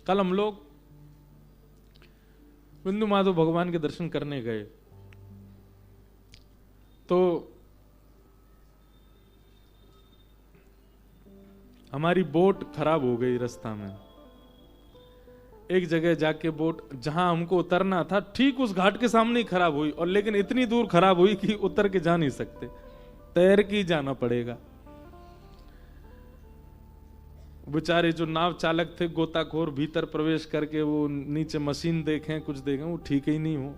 कल हम लोग बिंदु माधव भगवान के दर्शन करने गए, तो हमारी बोट खराब हो गई रास्ता में। एक जगह जाके बोट जहां हमको उतरना था ठीक उस घाट के सामने ही खराब हुई, और लेकिन इतनी दूर खराब हुई कि उतर के जा नहीं सकते, तैर के ही जाना पड़ेगा। बेचारे जो नाव चालक थे गोताखोर भीतर प्रवेश करके वो नीचे मशीन देखें कुछ देखें, वो ठीक ही नहीं हो।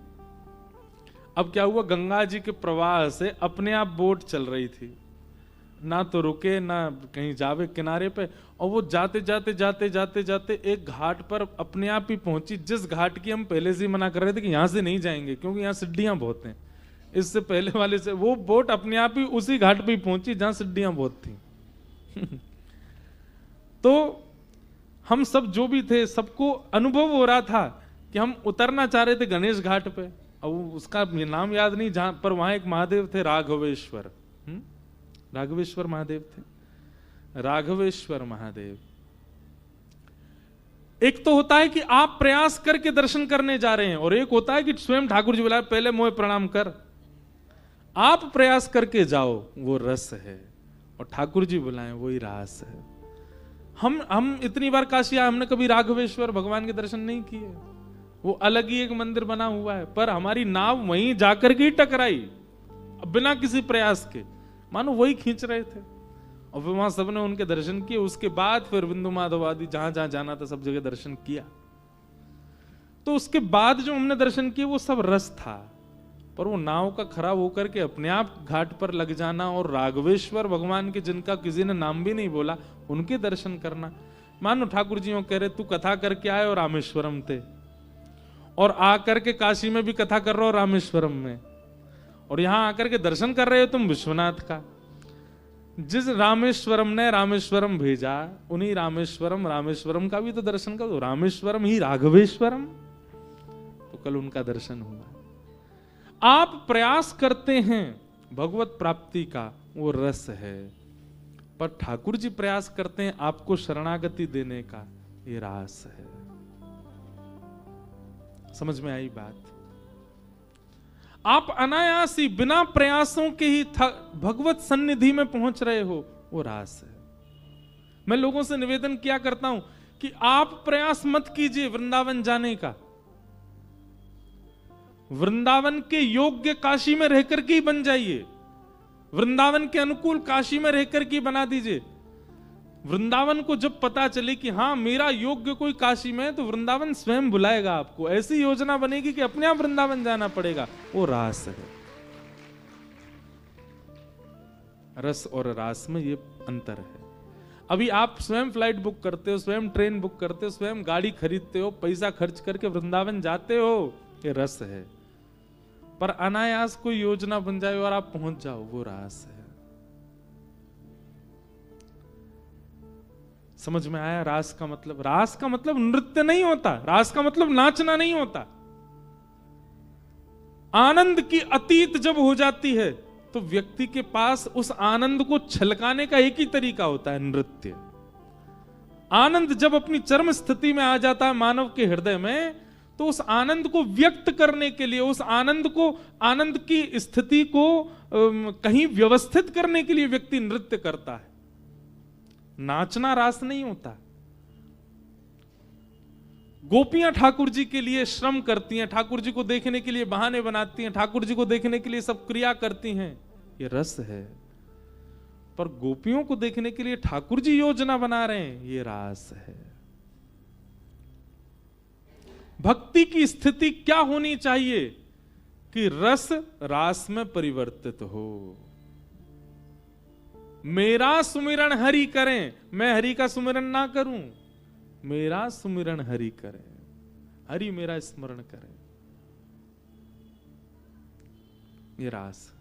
अब क्या हुआ, गंगा जी के प्रवाह से अपने आप बोट चल रही थी, ना तो रुके ना कहीं जावे किनारे पे, और वो जाते जाते जाते जाते जाते एक घाट पर अपने आप ही पहुंची, जिस घाट की हम पहले से ही मना कर रहे थे कि यहां से नहीं जाएंगे क्योंकि यहाँ सिड्डियां बहुत हैं। इससे पहले वाले से वो बोट अपने आप ही उसी घाट पे पहुंची जहां सिड्डियां बहुत थी। तो हम सब जो भी थे सबको अनुभव हो रहा था कि हम उतरना चाह रहे थे गणेश घाट पे, अब उसका नाम याद नहीं, जहां पर वहां एक महादेव थे राघवेश्वर, राघवेश्वर महादेव थे, राघवेश्वर महादेव। एक तो होता है कि आप प्रयास करके दर्शन करने जा रहे हैं, और एक होता है कि स्वयं ठाकुर जी बुलाए पहले मोह प्रणाम कर। आप प्रयास करके जाओ, वो रस है, और ठाकुर जी बुलाएं वही रास है। हम इतनी बार काशी आए, हमने कभी राघवेश्वर भगवान के दर्शन नहीं किए, वो अलग ही एक मंदिर बना हुआ है, पर हमारी नाव वहीं जाकर के ही टकराई बिना किसी प्रयास के, मानो वही खींच रहे थे, और फिर वहां सबने उनके दर्शन किए। उसके बाद फिर बिंदु माधव आदि जहां जहां जाना था सब जगह दर्शन किया। तो उसके बाद जो हमने दर्शन किए वो सब रस था, पर वो नाव का खराब होकर के अपने आप घाट पर लग जाना, और राघवेश्वर भगवान के जिनका किसी ने नाम भी नहीं बोला उनके दर्शन करना। मानो ठाकुर जी कह रहे तू कथा करके आए और रामेश्वरम थे, और आकर के काशी में भी कथा कर रहे हो रामेश्वरम में, और यहां आकर के दर्शन कर रहे हो तुम विश्वनाथ का। जिस रामेश्वरम ने रामेश्वरम भेजा, उन्हीं रामेश्वरम का भी तो दर्शन करो, रामेश्वरम ही राघवेश्वरम, तो कल उनका दर्शन हुआ। आप प्रयास करते हैं भगवत प्राप्ति का, वो रस है, पर ठाकुर जी प्रयास करते हैं आपको शरणागति देने का, ये रास है। समझ में आई बात? आप अनायासी बिना प्रयासों के ही भगवत सन्निधि में पहुंच रहे हो, वो रास है। मैं लोगों से निवेदन किया करता हूं कि आप प्रयास मत कीजिए वृंदावन जाने का, वृंदावन के योग्य काशी में रहकर के ही बन जाइए, वृंदावन के अनुकूल काशी में रहकर के बना दीजिए। वृंदावन को जब पता चले कि हां मेरा योग्य कोई काशी में है, तो वृंदावन स्वयं बुलाएगा आपको, ऐसी योजना बनेगी कि अपने आप वृंदावन जाना पड़ेगा, वो रास है। रस और रास में ये अंतर है। अभी आप स्वयं फ्लाइट बुक करते हो, स्वयं ट्रेन बुक करते हो, स्वयं गाड़ी खरीदते हो, पैसा खर्च करके वृंदावन जाते हो, ये रस है। पर अनायास कोई योजना बन जाए और आप पहुंच जाओ, वो रास है। समझ में आया? रास का मतलब नृत्य नहीं होता, रास का मतलब नाचना नहीं होता। आनंद की अतीत जब हो जाती है तो व्यक्ति के पास उस आनंद को छलकाने का एक ही तरीका होता है, नृत्य। आनंद जब अपनी चरम स्थिति में आ जाता है मानव के हृदय में, तो उस आनंद को व्यक्त करने के लिए, उस आनंद की स्थिति को कहीं व्यवस्थित करने के लिए व्यक्ति नृत्य करता है। नाचना रास नहीं होता। गोपियां ठाकुर जी के लिए श्रम करती हैं, ठाकुर जी को देखने के लिए बहाने बनाती हैं, ठाकुर जी को देखने के लिए सब क्रिया करती हैं, ये रस है। पर गोपियों को देखने के लिए ठाकुर जी योजना बना रहे हैं, ये रास है। भक्ति की स्थिति क्या होनी चाहिए कि रस रास में परिवर्तित हो। मेरा सुमिरन हरि करें, मैं हरि का सुमिरन ना करूं, मेरा सुमिरन हरि करें, हरि मेरा स्मरण करें, ये रास।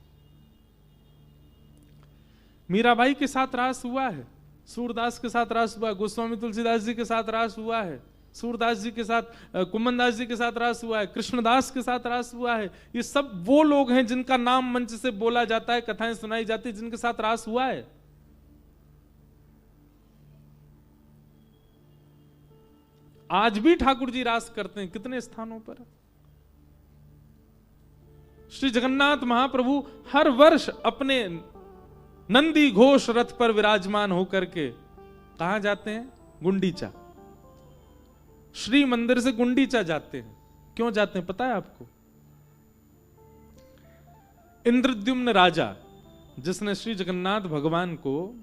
मीराबाई के साथ रास हुआ है, सूरदास के साथ रास हुआ है, गोस्वामी तुलसीदास जी के साथ रास हुआ है, सूरदास जी के साथ, कुम्मनदास जी के साथ रास हुआ है, कृष्णदास के साथ रास हुआ है। ये सब वो लोग हैं जिनका नाम मंच से बोला जाता है, कथाएं सुनाई जाती है, जिनके साथ रास हुआ है। आज भी ठाकुर जी रास करते हैं कितने स्थानों पर। श्री जगन्नाथ महाप्रभु हर वर्ष अपने नंदी घोष रथ पर विराजमान होकर के कहां जाते हैं? गुंडीचा। श्री मंदिर से गुंडीचा जाते हैं। क्यों जाते हैं पता है आपको? इंद्रद्युम्न राजा जिसने श्री जगन्नाथ भगवान को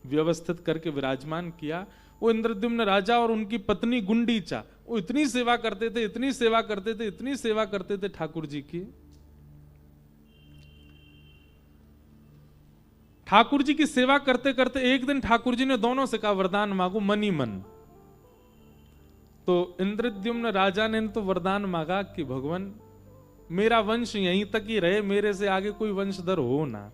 व्यवस्थित करके विराजमान किया, वो इंद्रद्युम्न राजा और उनकी पत्नी गुंडीचा, वो इतनी सेवा करते थे, इतनी सेवा करते थे, इतनी सेवा करते थे ठाकुर जी की। ठाकुर जी की सेवा करते करते एक दिन ठाकुर जी ने दोनों से कहा वरदान मांगो मन ही मन। तो इंद्रद्युम्न राजा ने तो वरदान मांगा कि भगवान मेरा वंश यहीं तक ही रहे, मेरे से आगे कोई वंशधर हो ना।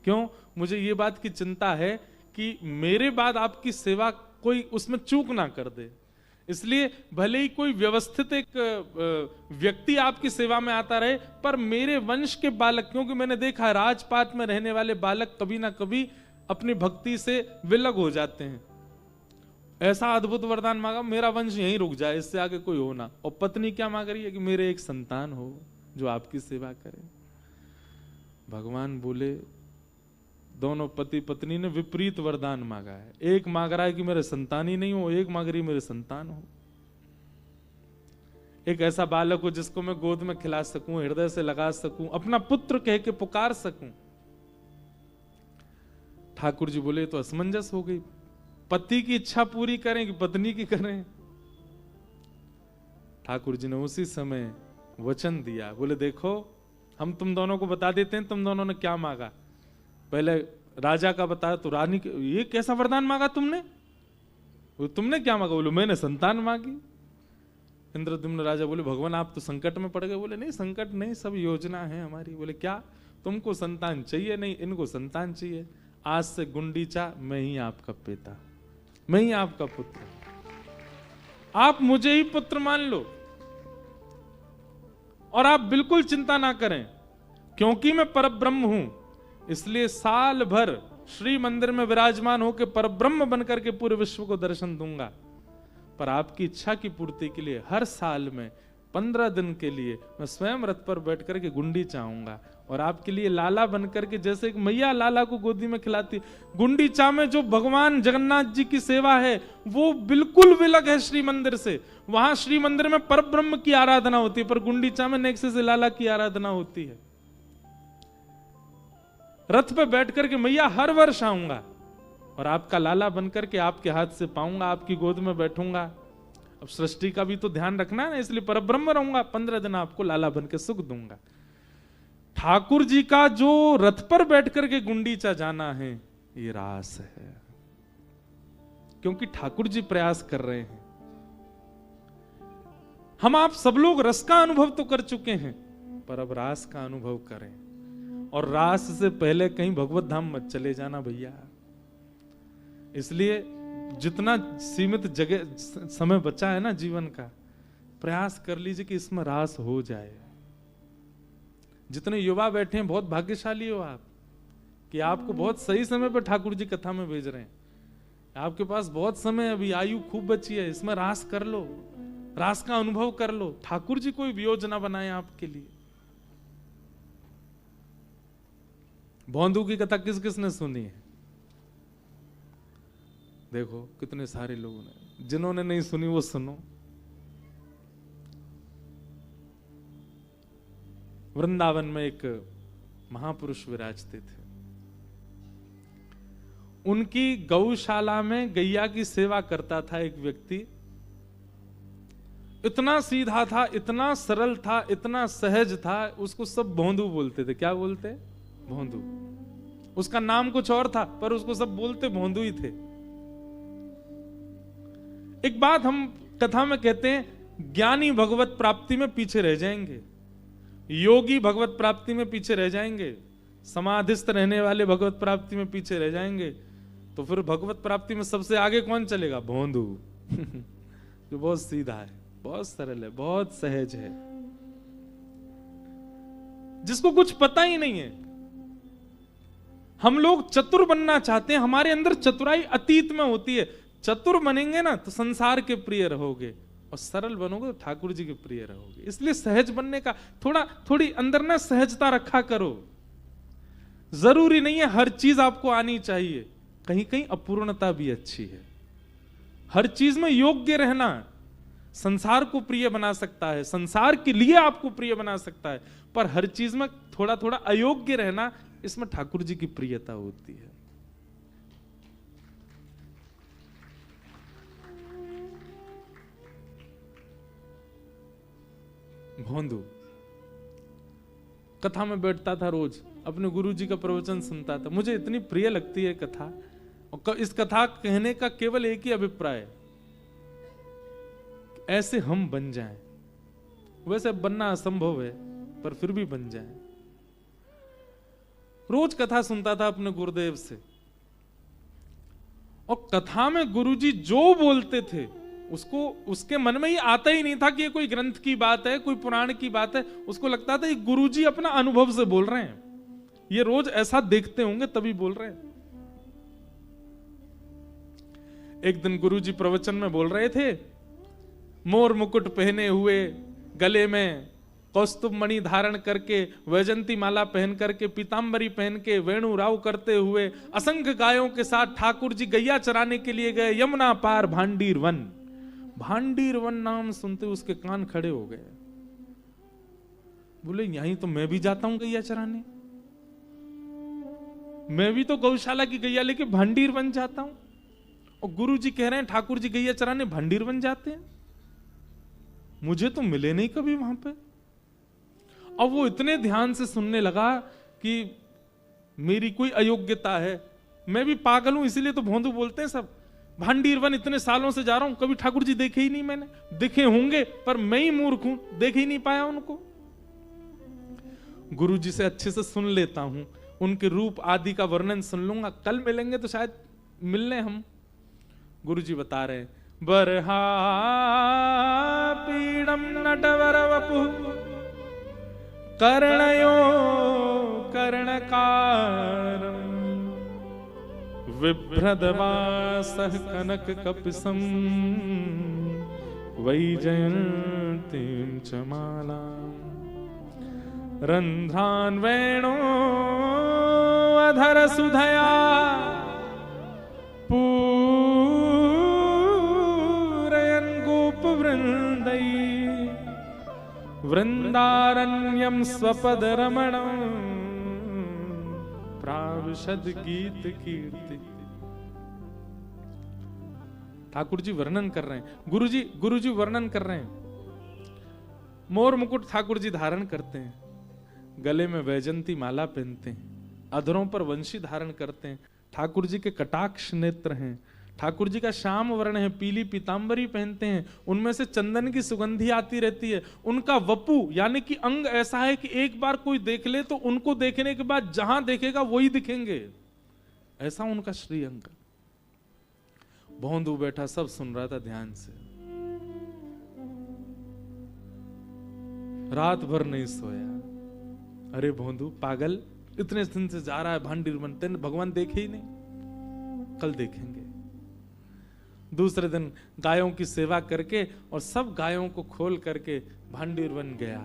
क्यों? मुझे ये बात की चिंता है कि मेरे बाद आपकी सेवा कोई उसमें चूक ना कर दे। इसलिए भले ही कोई व्यवस्थित एक व्यक्ति आपकी सेवा में आता रहे, पर मेरे वंश के बालक, क्योंकि मैंने देखा है राजपाट में रहने वाले बालक कभी ना कभी अपनी भक्ति से विलग हो जाते हैं। ऐसा अद्भुत वरदान मांगा मेरा वंश यहीं रुक जाए, इससे आगे कोई हो ना। और पत्नी क्या मांग रही है कि मेरे एक संतान हो जो आपकी सेवा करे। भगवान बोले, दोनों पति पत्नी ने विपरीत वरदान मांगा है। एक मांग रहा है कि मेरे संतान ही नहीं हो, एक मांग रही मेरे संतान हो। एक ऐसा बालक हो जिसको मैं गोद में खिला सकूं, हृदय से लगा सकूं, अपना पुत्र कह के पुकार सकूं। ठाकुर जी बोले तो असमंजस हो गई, पति की इच्छा पूरी करें कि पत्नी की करें। ठाकुर जी ने उसी समय वचन दिया, बोले देखो हम तुम दोनों को बता देते हैं तुम दोनों ने क्या मांगा। पहले राजा का बताया तो रानी, ये कैसा वरदान मांगा तुमने? तुमने क्या मांगा? बोले मैंने संतान मांगी। इंद्रद्युम्न राजा बोले भगवान आप तो संकट में पड़ गए। बोले नहीं संकट नहीं, सब योजना है हमारी। बोले क्या? तुमको संतान चाहिए? नहीं, इनको संतान चाहिए। आज से गुंडीचा मैं ही आपका पिता, मैं ही आपका पुत्र, आप मुझे ही पुत्र मान लो और आप बिल्कुल चिंता ना करें क्योंकि मैं परब्रह्म हूं। इसलिए साल भर श्री मंदिर में विराजमान होकर परब्रह्म बनकर के पूरे विश्व को दर्शन दूंगा। पर आपकी इच्छा की पूर्ति के लिए हर साल में 15 दिन के लिए मैं स्वयं रथ पर बैठ करके गुंडीचा आऊंगा और आपके लिए लाला बनकर के, जैसे एक मैया लाला को गोदी में खिलाती, गुंडीचा में जो भगवान जगन्नाथ जी की सेवा है वो बिल्कुल विलग है श्री मंदिर से। वहां श्री मंदिर में परब्रह्म की आराधना होती है, पर गुंडीचा में नेक्से से लाला की आराधना होती है। रथ पे बैठ करके मैया हर वर्ष आऊंगा और आपका लाला बनकर के आपके हाथ से पाऊंगा, आपकी गोद में बैठूंगा। अब सृष्टि का भी तो ध्यान रखना है ना, इसलिए परब्रह्म रहूंगा। 15 दिन आपको लाला बन के सुख दूंगा। ठाकुर जी का जो रथ पर बैठ करके गुंडीचा जाना है ये रास है, क्योंकि ठाकुर जी प्रयास कर रहे हैं। हम आप सब लोग रस का अनुभव तो कर चुके हैं, पर अब रास का अनुभव करें। और रास से पहले कहीं भगवत धाम मत चले जाना भैया। इसलिए जितना सीमित जगह समय बचा है ना जीवन का, प्रयास कर लीजिए कि इसमें रास हो जाए। जितने युवा बैठे हैं बहुत भाग्यशाली हो आप कि आपको बहुत सही समय पर ठाकुर जी कथा में भेज रहे हैं। आपके पास बहुत समय, अभी आयु खूब बची है, इसमें रास कर लो, रास का अनुभव कर लो। ठाकुर जी कोई योजना बनाए आपके लिए। भोंदू की कथा किस किसने सुनी है? देखो कितने सारे लोगों ने। जिन्होंने नहीं सुनी वो सुनो। वृंदावन में एक महापुरुष विराजते थे। उनकी गौशाला में गैया की सेवा करता था एक व्यक्ति। इतना सीधा था, इतना सरल था, इतना सहज था, उसको सब भोंदू बोलते थे। क्या बोलते? भोंदू। उसका नाम कुछ और था पर उसको सब बोलते भोंदू ही थे। एक बात हम कथा में कहते हैं, ज्ञानी भगवत प्राप्ति में पीछे रह जाएंगे, योगी भगवत प्राप्ति में पीछे रह जाएंगे, समाधिस्थ रहने वाले भगवत प्राप्ति में पीछे रह जाएंगे। तो फिर भगवत प्राप्ति में सबसे आगे कौन चलेगा? भोंदू। जो बहुत सीधा है, बहुत सरल है, बहुत सहज है, जिसको कुछ पता ही नहीं है। हम लोग चतुर बनना चाहते हैं, हमारे अंदर चतुराई अतीत में होती है। चतुर बनेंगे ना तो संसार के प्रिय रहोगे, और सरल बनोगे तो ठाकुर जी के प्रिय रहोगे। इसलिए सहज बनने का थोड़ी अंदर ना सहजता रखा करो। जरूरी नहीं है हर चीज आपको आनी चाहिए, कहीं कहीं अपूर्णता भी अच्छी है। हर चीज में योग्य रहना संसार को प्रिय बना सकता है, संसार के लिए आपको प्रिय बना सकता है, पर हर चीज में थोड़ा थोड़ा अयोग्य रहना, इसमें ठाकुर जी की प्रियता होती है। भोंदू कथा में बैठता था, रोज अपने गुरु जी का प्रवचन सुनता था। मुझे इतनी प्रिय लगती है कथा, और इस कथा कहने का केवल एक ही अभिप्राय, ऐसे हम बन जाएं। वैसे बनना असंभव है, पर फिर भी बन जाएं। रोज कथा सुनता था अपने गुरुदेव से, और कथा में गुरुजी जो बोलते थे उसको उसके मन में ही आता ही नहीं था कि ये कोई ग्रंथ की बात है, कोई पुराण की बात है। उसको लगता था ये गुरुजी अपना अनुभव से बोल रहे हैं, ये रोज ऐसा देखते होंगे तभी बोल रहे हैं। एक दिन गुरुजी प्रवचन में बोल रहे थे, मोर मुकुट पहने हुए, गले में कौस्तुभ मणि धारण करके, वैजंती माला पहन करके, पीतांबरी पहन के, वेणु राव करते हुए असंख्य गायों के साथ ठाकुर जी गैया चराने के लिए गए यमुना पार भांडीर वन। भांडीर वन नाम सुनते उसके कान खड़े हो गए। बोले यहीं तो मैं भी जाता हूं गैया चराने, मैं भी तो गौशाला की गैया लेके भांडीर वन जाता हूं, और गुरु जी कह रहे हैं ठाकुर जी गैया चराने भांडीर वन जाते हैं। मुझे तो मिले नहीं कभी वहां पे। अब वो इतने ध्यान से सुनने लगा कि मेरी कोई अयोग्यता है, मैं भी पागल हूं, इसीलिए तो भोंदू बोलते हैं सब। भांडीर वन इतने सालों से जा रहा हूं, कभी ठाकुर जी देखे ही नहीं मैंने। दिखे होंगे पर मैं ही मूर्ख हूं, देख ही नहीं पाया उनको। गुरु जी से अच्छे से सुन लेता हूं, उनके रूप आदि का वर्णन सुन लूंगा, कल मिलेंगे तो शायद मिलने हम। गुरु जी बता रहे हैं, बरहा पीड़म नटवर वपु कर्णयो कर्णकारम विभ्रदवासः कनक कपिसम वैजयन्तीं च मालाम् रंध्रान् वेणो अधर सुधया पूरयन् गोपवृन्दै वृंदारण्यम स्वपदरमणं प्राविशद गीत कीर्ति। ठाकुर जी वर्णन कर रहे हैं, गुरु जी वर्णन कर रहे हैं। मोर मुकुट ठाकुर जी धारण करते हैं, गले में वैजंती माला पहनते हैं, अधरों पर वंशी धारण करते हैं। ठाकुर जी के कटाक्ष नेत्र हैं, ठाकुर जी का श्याम वर्ण है, पीली पीतांबरी पहनते हैं, उनमें से चंदन की सुगंधी आती रहती है। उनका वपु यानी कि अंग ऐसा है कि एक बार कोई देख ले तो उनको देखने के बाद जहां देखेगा वही दिखेंगे, ऐसा उनका श्री अंग। भोंदू बैठा सब सुन रहा था ध्यान से, रात भर नहीं सोया। अरे भोंदू पागल, इतने दिन से जा रहा है भांडीर वन, तेन भगवान देखे ही नहीं, कल देखेंगे। दूसरे दिन गायों की सेवा करके और सब गायों को खोल करके भांडीर वन गया।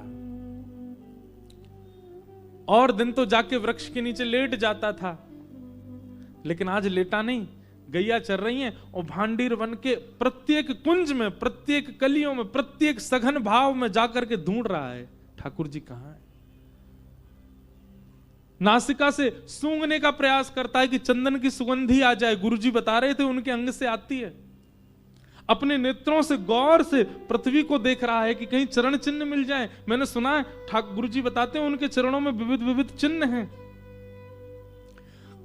और दिन तो जाके वृक्ष के नीचे लेट जाता था, लेकिन आज लेटा नहीं, गैया चर रही हैं और भांडीर वन के प्रत्येक कुंज में, प्रत्येक कलियों में, प्रत्येक सघन भाव में जाकर के ढूंढ रहा है ठाकुर जी कहां है। नासिका से सूंघने का प्रयास करता है कि चंदन की सुगंधी आ जाए। गुरुजी बता रहे थे उनके अंग से आती है। अपने नेत्रों से गौर से पृथ्वी को देख रहा है कि कहीं चरण चिन्ह मिल जाए। मैंने सुना है ठाकुर गुरुजी बताते हैं उनके चरणों में विविध विविध चिन्ह हैं।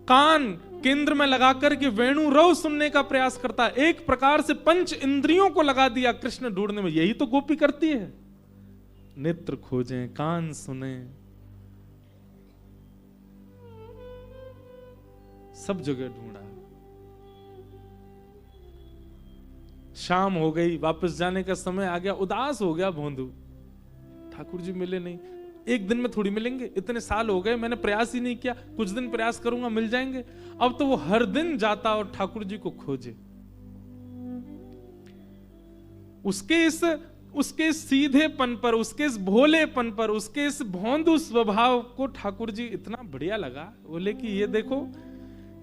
कान केंद्र में लगाकर के वेणु रव सुनने का प्रयास करता है। एक प्रकार से पंच इंद्रियों को लगा दिया कृष्ण ढूंढने में। यही तो गोपी करती है, नेत्र खोजें, कान सुने, सब जगह ढूंढा। शाम हो गई, वापस जाने का समय आ गया, उदास हो गया भोंदू। ठाकुर जी मिले नहीं, एक दिन में थोड़ी मिलेंगे, इतने साल हो गए, मैंने प्रयास ही नहीं किया, कुछ दिन प्रयास करूंगा मिल जाएंगे। अब तो वो हर दिन जाता और ठाकुर जी को खोजे। उसके इस सीधेपन पर, उसके इस भोलेपन पर, उसके इस भोंदू स्वभाव को ठाकुर जी इतना बढ़िया लगा। बोले कि ये देखो,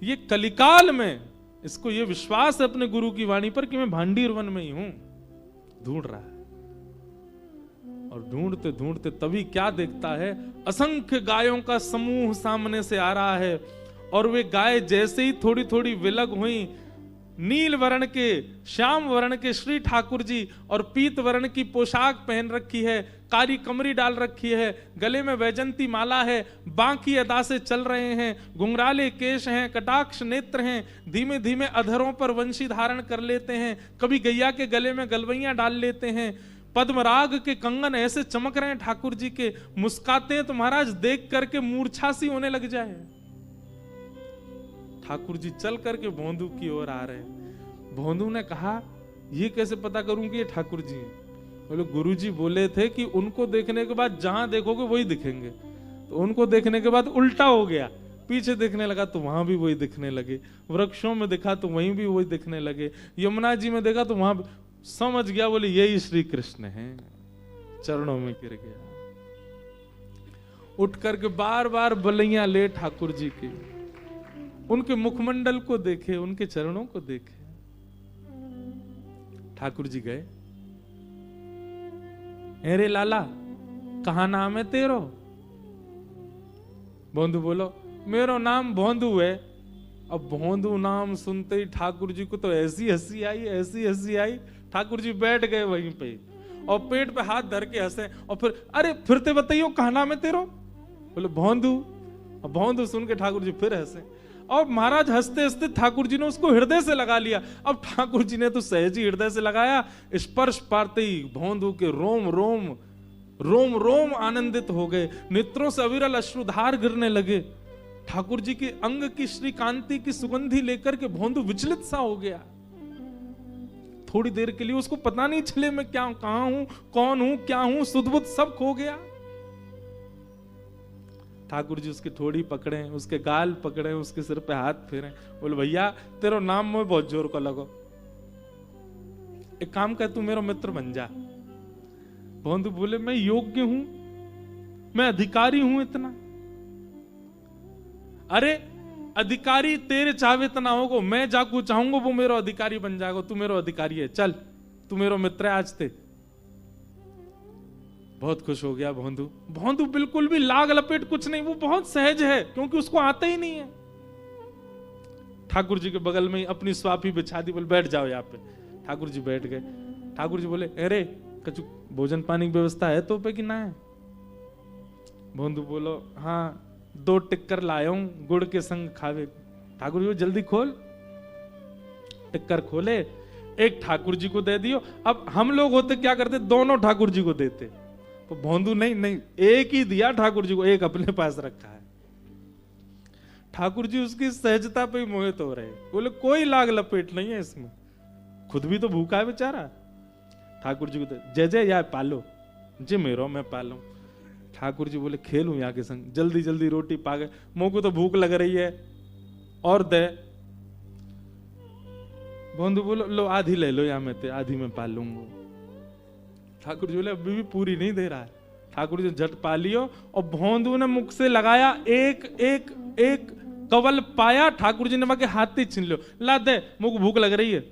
ये कलिकाल में इसको ये विश्वास है अपने गुरु की वाणी पर कि मैं भांडीर वन में ही हूं, ढूंढ रहा है। और ढूंढते ढूंढते तभी क्या देखता है, असंख्य गायों का समूह सामने से आ रहा है। और वे गाय जैसे ही थोड़ी थोड़ी विलग हुई, नील वर्ण के, श्याम वर्ण के श्री ठाकुर जी और पीत वर्ण की पोशाक पहन रखी है, कारी कमरी डाल रखी है, गले में वैजंती माला है, बांकी अदा से चल रहे हैं, घुंघराले केश हैं, कटाक्ष नेत्र हैं, धीमे धीमे अधरों पर वंशी धारण कर लेते हैं, कभी गैया के गले में गलवैयां डाल लेते हैं, पद्मराग के कंगन ऐसे चमक रहे हैं ठाकुर जी के, मुस्काते हैं तो महाराज देख करके मूर्छा सी होने लग जाए। ठाकुर जी चल करके भोंदू की ओर आ रहे हैं। भोंदू ने कहा, ये कैसे पता करूं कि ये ठाकुर जी हैं? बोले गुरु जी बोले थे कि उनको देखने के बाद जहां देखोगे वही दिखेंगे। तो उनको देखने के बाद उल्टा हो गया, पीछे देखने लगा तो वहां भी वही दिखने लगे, वृक्षों में देखा तो वहीं भी वही दिखने लगे, यमुना जी में देखा तो वहां भी। समझ गया, बोले यही श्री कृष्ण हैं। चरणों में गिर गया, उठ करके बार बार बलैया ले ठाकुर जी की, उनके मुखमंडल को देखे, उनके चरणों को देखे। ठाकुर जी गए, अरे लाला कहा नाम है तेरो? भोंदू बोलो, मेरो नाम भोंदू है। अब भोंदू नाम सुनते ही ठाकुर जी को तो ऐसी हंसी आई, ऐसी हंसी आई, ठाकुर जी बैठ गए वहीं पे और पेट पे हाथ धर के हंसे। और फिर अरे फिरते बताइयो कहा नाम है तेरो? बोले भोंदू। और भोंदू सुन के ठाकुर जी फिर हंसे। और महाराज हंसते हंसते ठाकुर जी ने उसको हृदय से लगा लिया। अब ठाकुर जी ने तो सहज ही हृदय से लगाया, स्पर्श पाते ही भोंदू के रोम रोम रोम रोम आनंदित हो गए, नेत्रों से अविरल अश्रुधार गिरने लगे। ठाकुर जी के अंग की श्रीकांति की सुगंधी लेकर के भोंदू विचलित सा हो गया। थोड़ी देर के लिए उसको पता नहीं चले मैं क्या, कहां हूं, कौन हूं, क्या हूं, सुध-बुध सब खो गया। ठाकुर जी उसकी ठोड़ी पकड़े, उसके गाल पकड़े, उसके सिर पे हाथ फेरे, बोले भैया तेरा नाम में बहुत जोर को लगो, एक काम कर तू मेरा मित्र बन जा। भोंदू बोले मैं योग्य हूं, मैं अधिकारी हूं इतना? अरे अधिकारी तेरे चाहे इतना होगा, मैं जाकू चाहूंगा वो मेरा अधिकारी बन जाएगा, तू मेरा अधिकारी है, चल तू मेरा मित्र है आज ते। बहुत खुश हो गया भोंदू। भोंदू बिल्कुल भी लाग लपेट कुछ नहीं, वो बहुत सहज है क्योंकि उसको आता ही नहीं है। ठाकुर जी के बगल में ही अपनी स्वापी बिछा दी, बोले बैठ जाओ यहाँ पे। ठाकुर जी बैठ गए। ठाकुर जी बोले अरे कछु भोजन पानी की व्यवस्था है तो पे कि ना है? भोंदू बोलो हाँ 2 टिक्कर लाया हूं, गुड़ के संग खावे। ठाकुर जी जल्दी खोल। टिक्कर खोले, एक ठाकुर जी को दे दियो। अब हम लोग होते क्या करते, दोनों ठाकुर जी को देते। तो भोंदू नहीं एक ही दिया ठाकुर जी को, एक अपने पास रखा है। ठाकुर जी उसकी सहजता पे ही मोहित हो रहे, बोले कोई लाग लपेट नहीं है इसमें, खुद भी तो भूखा है बेचारा। ठाकुर जी को जय जय या पालो जी मेरो मैं पालू। ठाकुर जी बोले खेलूं यहाँ के संग, जल्दी जल्दी रोटी पा गए, मुंह को तो भूख लग रही है और दे। भोंदू बोलो लो आधी ले लो यहाँ में ते, आधी में पा लूंगा। ठाकुर जी बोले अभी भी पूरी नहीं दे रहा है। ठाकुर जी झट पा लियो और भोंदू ने मुख से लगाया, एक एक एक कवल पाया। ठाकुर जी ने वहां के हाथ ही छीन लो, ला दे मुझको भूख लग रही है।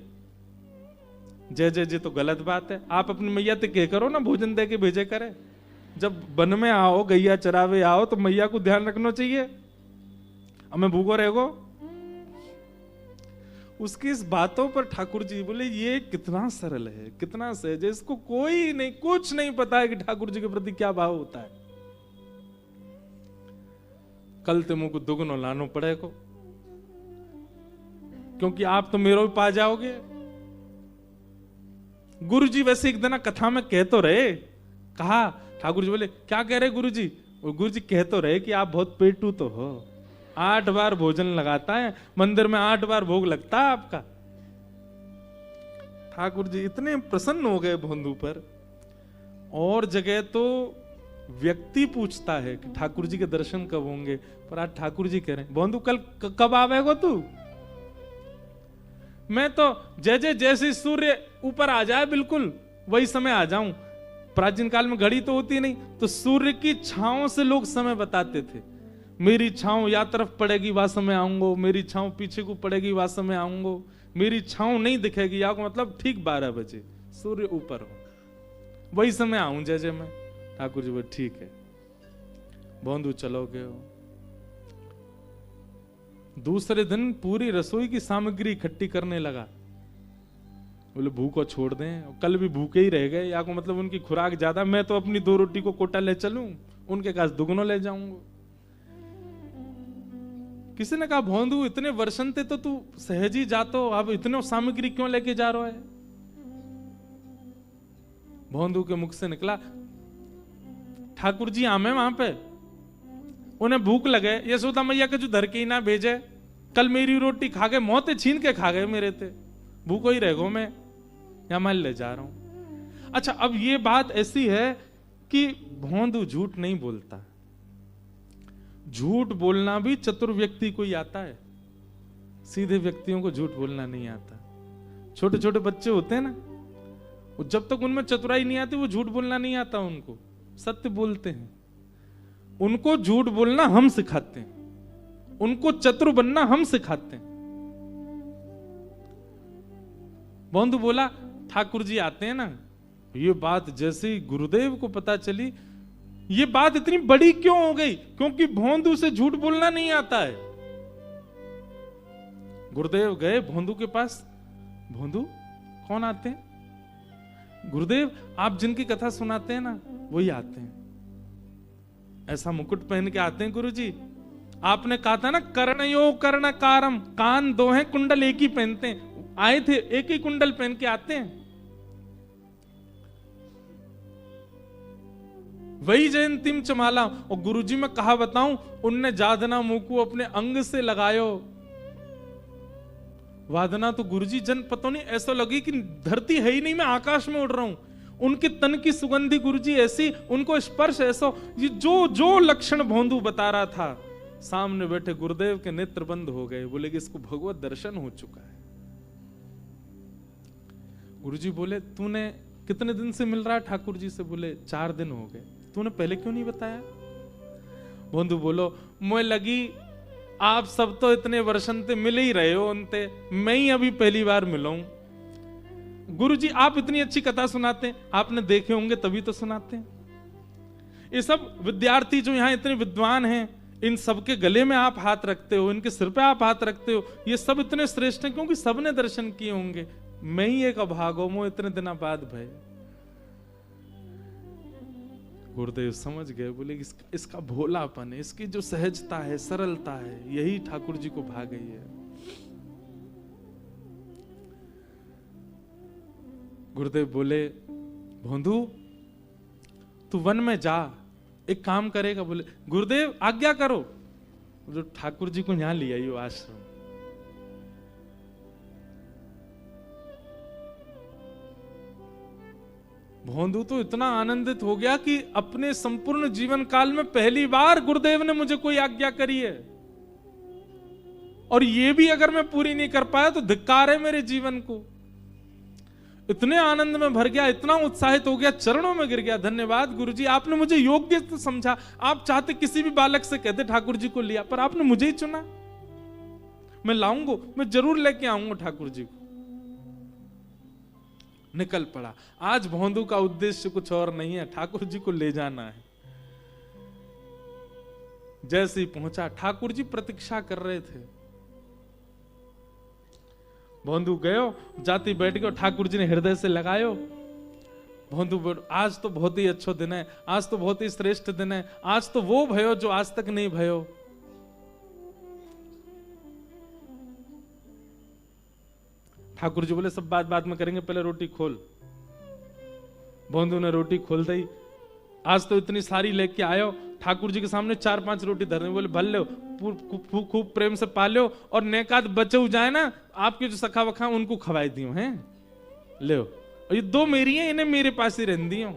जय जय जी तो गलत बात है, आप अपनी मैया ते कह करो ना भोजन दे के भेजे करे। जब वन में आओ गैया चरावे आओ तो मैया को ध्यान रखना चाहिए, हमें भूखो रहेगो। उसकी इस बातों पर ठाकुर जी बोले ये कितना सरल है, कितना सहज है, इसको कोई नहीं कुछ नहीं पता है कि ठाकुर जी के प्रति क्या भाव होता है। कल ते मुझको दुगनो लानो पड़ेगा, क्योंकि आप तो मेरे भी पा जाओगे। गुरु जी वैसे एक दिन कथा में कह तो रहे, कहा ठाकुर जी बोले क्या कह रहे गुरु जी? और गुरु जी कह तो रहे कि आप बहुत पेटू तो हो, 8 बार भोजन लगाता है, मंदिर में 8 बार भोग लगता है आपका। ठाकुर जी इतने प्रसन्न हो गए भोंदू पर। और जगह तो व्यक्ति पूछता है कि ठाकुर जी के दर्शन कब होंगे, पर आज ठाकुर जी कह रहे हैं भोंदू कल कब आवेगो तू? मैं तो जय जय जैसे सूर्य ऊपर आ जाए बिल्कुल वही समय आ जाऊं। प्राचीन काल में घड़ी तो होती नहीं, तो सूर्य की छांव से लोग समय बताते थे। मेरी छांव या तरफ पड़ेगी वह समय आऊंगा, मेरी छांव पीछे को पड़ेगी वह समय आऊंगा, मेरी छांव नहीं दिखेगी या मतलब ठीक 12 बजे सूर्य ऊपर हो, वही समय आऊं जय जय मैं। ठाकुर जी बोले ठीक है। भोंदू चलोगे हो। दूसरे दिन पूरी रसोई की सामग्री इकट्ठी करने लगा। बोले भूखो छोड़ दें, कल भी भूखे ही रह गए, या को मतलब उनकी खुराक ज्यादा, मैं तो अपनी 2 रोटी को कोटा ले चलूं, उनके पास दुगनो ले जाऊंगा। किसी ने कहा भोंदू इतने वर्षन थे तो तू सहज ही जातो, अब इतने सामग्री क्यों लेके जा रहा है? भोंदू के मुख से निकला, ठाकुर जी आमे वहां पे, उन्हें भूख लगे, यशोदा मैया के जो धर के ही ना भेजे, कल मेरी रोटी खा गए, मौतें छीन के खा गए मेरे थे, भूखो ही रह गो मैं, या मैं ले जा रहा हूं। अच्छा, अब ये बात ऐसी है कि भोंदू झूठ नहीं बोलता। झूठ बोलना भी चतुर व्यक्ति को ही आता है, सीधे व्यक्तियों को झूठ बोलना नहीं आता। छोटे छोटे बच्चे होते हैं ना, वो जब तक उनमें चतुराई नहीं आती वो झूठ बोलना नहीं आता उनको, सत्य बोलते हैं। उनको झूठ बोलना हम सिखाते हैं, उनको चतुर बनना हम सिखाते हैं। भोंदू बोला ठाकुर जी आते हैं ना। ये बात जैसे ही गुरुदेव को पता चली, ये बात इतनी बड़ी क्यों हो गई? क्योंकि भोंदू से झूठ बोलना नहीं आता है। गुरुदेव गए भोंदू के पास, भोंदू कौन आते हैं? गुरुदेव आप जिनकी कथा सुनाते हैं ना वही आते हैं। ऐसा मुकुट पहन के आते हैं गुरुजी। आपने कहा था ना कर्णयो कर्णकारम, कान 2 हैं, कुंडल एक ही पहनते हैं। आए थे एक ही कुंडल पहन के आते हैं। वही जयंतीम चमाला। और गुरुजी में कहा बताऊं, उनने जादना मुकु अपने अंग से लगायो। वादना तो गुरुजी जन पता नहीं, ऐसा लगी कि धरती है ही नहीं, मैं आकाश में उड़ रहा हूं। उनके तन की सुगंधी गुरुजी ऐसी, उनको स्पर्श ऐसा, ये जो जो लक्षण भोंदू बता रहा था, सामने बैठे गुरुदेव के नेत्र बंद हो गए। बोले कि इसको भगवत दर्शन हो चुका है। गुरुजी बोले तूने कितने दिन से मिल रहा है ठाकुर जी से? बोले 4 दिन हो गए। तूने पहले क्यों नहीं बताया? भोंदू बोलो मुझे लगी आप सब तो इतने वर्षन ते मिल ही रहे हो उनते, मैं ही अभी पहली बार मिला हूं। गुरुजी आप इतनी अच्छी कथा सुनाते हैं, आपने देखे होंगे तभी तो सुनाते हैं। ये सब विद्यार्थी जो यहाँ इतने विद्वान हैं, इन सबके गले में आप हाथ रखते हो, इनके सिर पे आप हाथ रखते हो, ये सब इतने श्रेष्ठ हैं क्योंकि सबने दर्शन किए होंगे। मैं ही एक अभागो मो इतने दिन बाद भय। गुरुदेव समझ गए, बोले इसका भोलापन है, इसकी जो सहजता है, सरलता है, यही ठाकुर जी को भा गई है। गुरुदेव बोले भोंदू तू वन में जा, एक काम करेगा? बोले गुरुदेव आज्ञा करो। जो ठाकुर जी को यहां लिया यो आश्रम। भोंदू तो इतना आनंदित हो गया कि अपने संपूर्ण जीवन काल में पहली बार गुरुदेव ने मुझे कोई आज्ञा करी है, और ये भी अगर मैं पूरी नहीं कर पाया तो धिक्कार है मेरे जीवन को। इतने आनंद में भर गया, इतना उत्साहित हो गया, चरणों में गिर गया। धन्यवाद गुरुजी, आपने मुझे योग्य तो समझा। आप चाहते किसी भी बालक से कहते ठाकुर जी को लिया, पर आपने मुझे ही चुना। मैं लाऊंगा, मैं जरूर लेके आऊंगा ठाकुर जी को। निकल पड़ा। आज भोंदू का उद्देश्य कुछ और नहीं है, ठाकुर जी को ले जाना है। जैसे ही पहुंचा, ठाकुर जी प्रतीक्षा कर रहे थे। भोंदू गयो, जाति बैठ गयो, ठाकुर जी ने हृदय से लगायो। भोंदू आज तो बहुत ही अच्छा दिन है, आज तो बहुत ही श्रेष्ठ दिन है, आज तो वो भयो जो आज तक नहीं भयो। ठाकुर जी बोले सब बात में करेंगे, पहले रोटी खोल। भोंदू ने रोटी खोल दी। आज तो इतनी सारी लेके आयो। ठाकुर जी के सामने 4-5 रोटी धरने। बोले भल लो, खूब प्रेम से पालो, और नेकाद बचे जाए ना, आपके जो सखा वखा उनको खवाई दियो हैं, ले। और ये 2 मेरी हैं, इन्हें मेरे पास ही रहन दियो।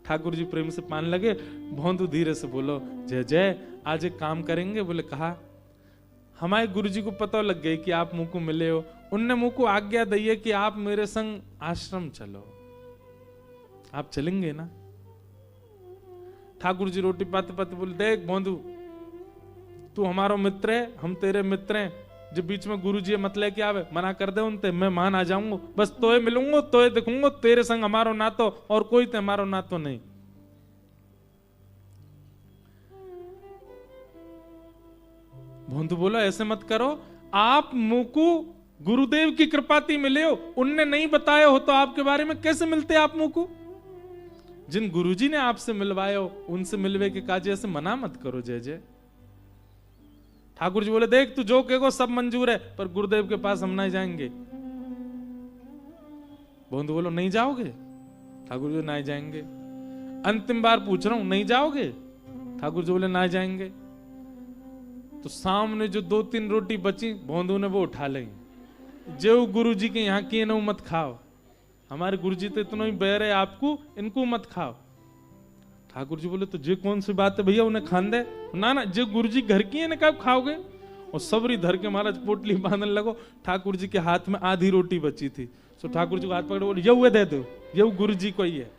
ठाकुर जी प्रेम से पान लगे। भोंदू धीरे से बोलो जय जय, आज एक काम करेंगे। बोले कहा? हमारे गुरुजी को पता लग गई कि आप मुंह को मिले हो, उनने मुंह को आज्ञा दी है कि आप मेरे संग आश्रम चलो। आप चलेंगे ना? ठाकुर जी रोटी पाते पाते बोले, देख भोंदू, तू हमारा मित्र है, हम तेरे मित्र हैं, जब बीच में गुरु जी मत लेके आवे, मना कर दे उनते, मैं मान आ जाऊंगा, बस तोए मिलूंगा, तोए दिखूंगा, तेरे संग हमारो नातो और कोई ते हमारो नातो नहीं। भोंदू बोला, ऐसे मत करो, आप मुकु गुरुदेव की कृपाती मिले हो, उनने नहीं बताया हो तो आपके बारे में कैसे मिलते आप मुकु? जिन गुरुजी ने आपसे मिलवाए हो उनसे मिलवे के काजे ऐसे मना मत करो। जय जय। ठाकुर जी बोले, देख तू जो कहेगो सब मंजूर है, पर गुरुदेव के पास हम नहीं जाएंगे। भोंदू बोलो, नहीं जाओगे? ठाकुर जी नहीं जाएंगे। अंतिम बार पूछ रहा हूं, नहीं जाओगे? ठाकुर जी बोले, नहीं जाएंगे। तो सामने जो 2-3 रोटी बची, भोंदू ने वो उठा ली। जो गुरु जी के यहाँ की न मत खाओ, हमारे गुरु जी तो इतना ही बैर है आपको, इनको मत खाओ। ठाकुर जी बोले, तो जे कौन सी बात है भैया, उन्हें खान दे ना। ना, जो गुरु जी घर की है ना, कब खाओगे? और सबरी धर के महाराज पोटली बांधने लगो। ठाकुर जी के हाथ में आधी रोटी बची थी, तो ठाकुर जी को हाथ पकड़ बोले, ये दे दो, ये गुरु जी को ही है।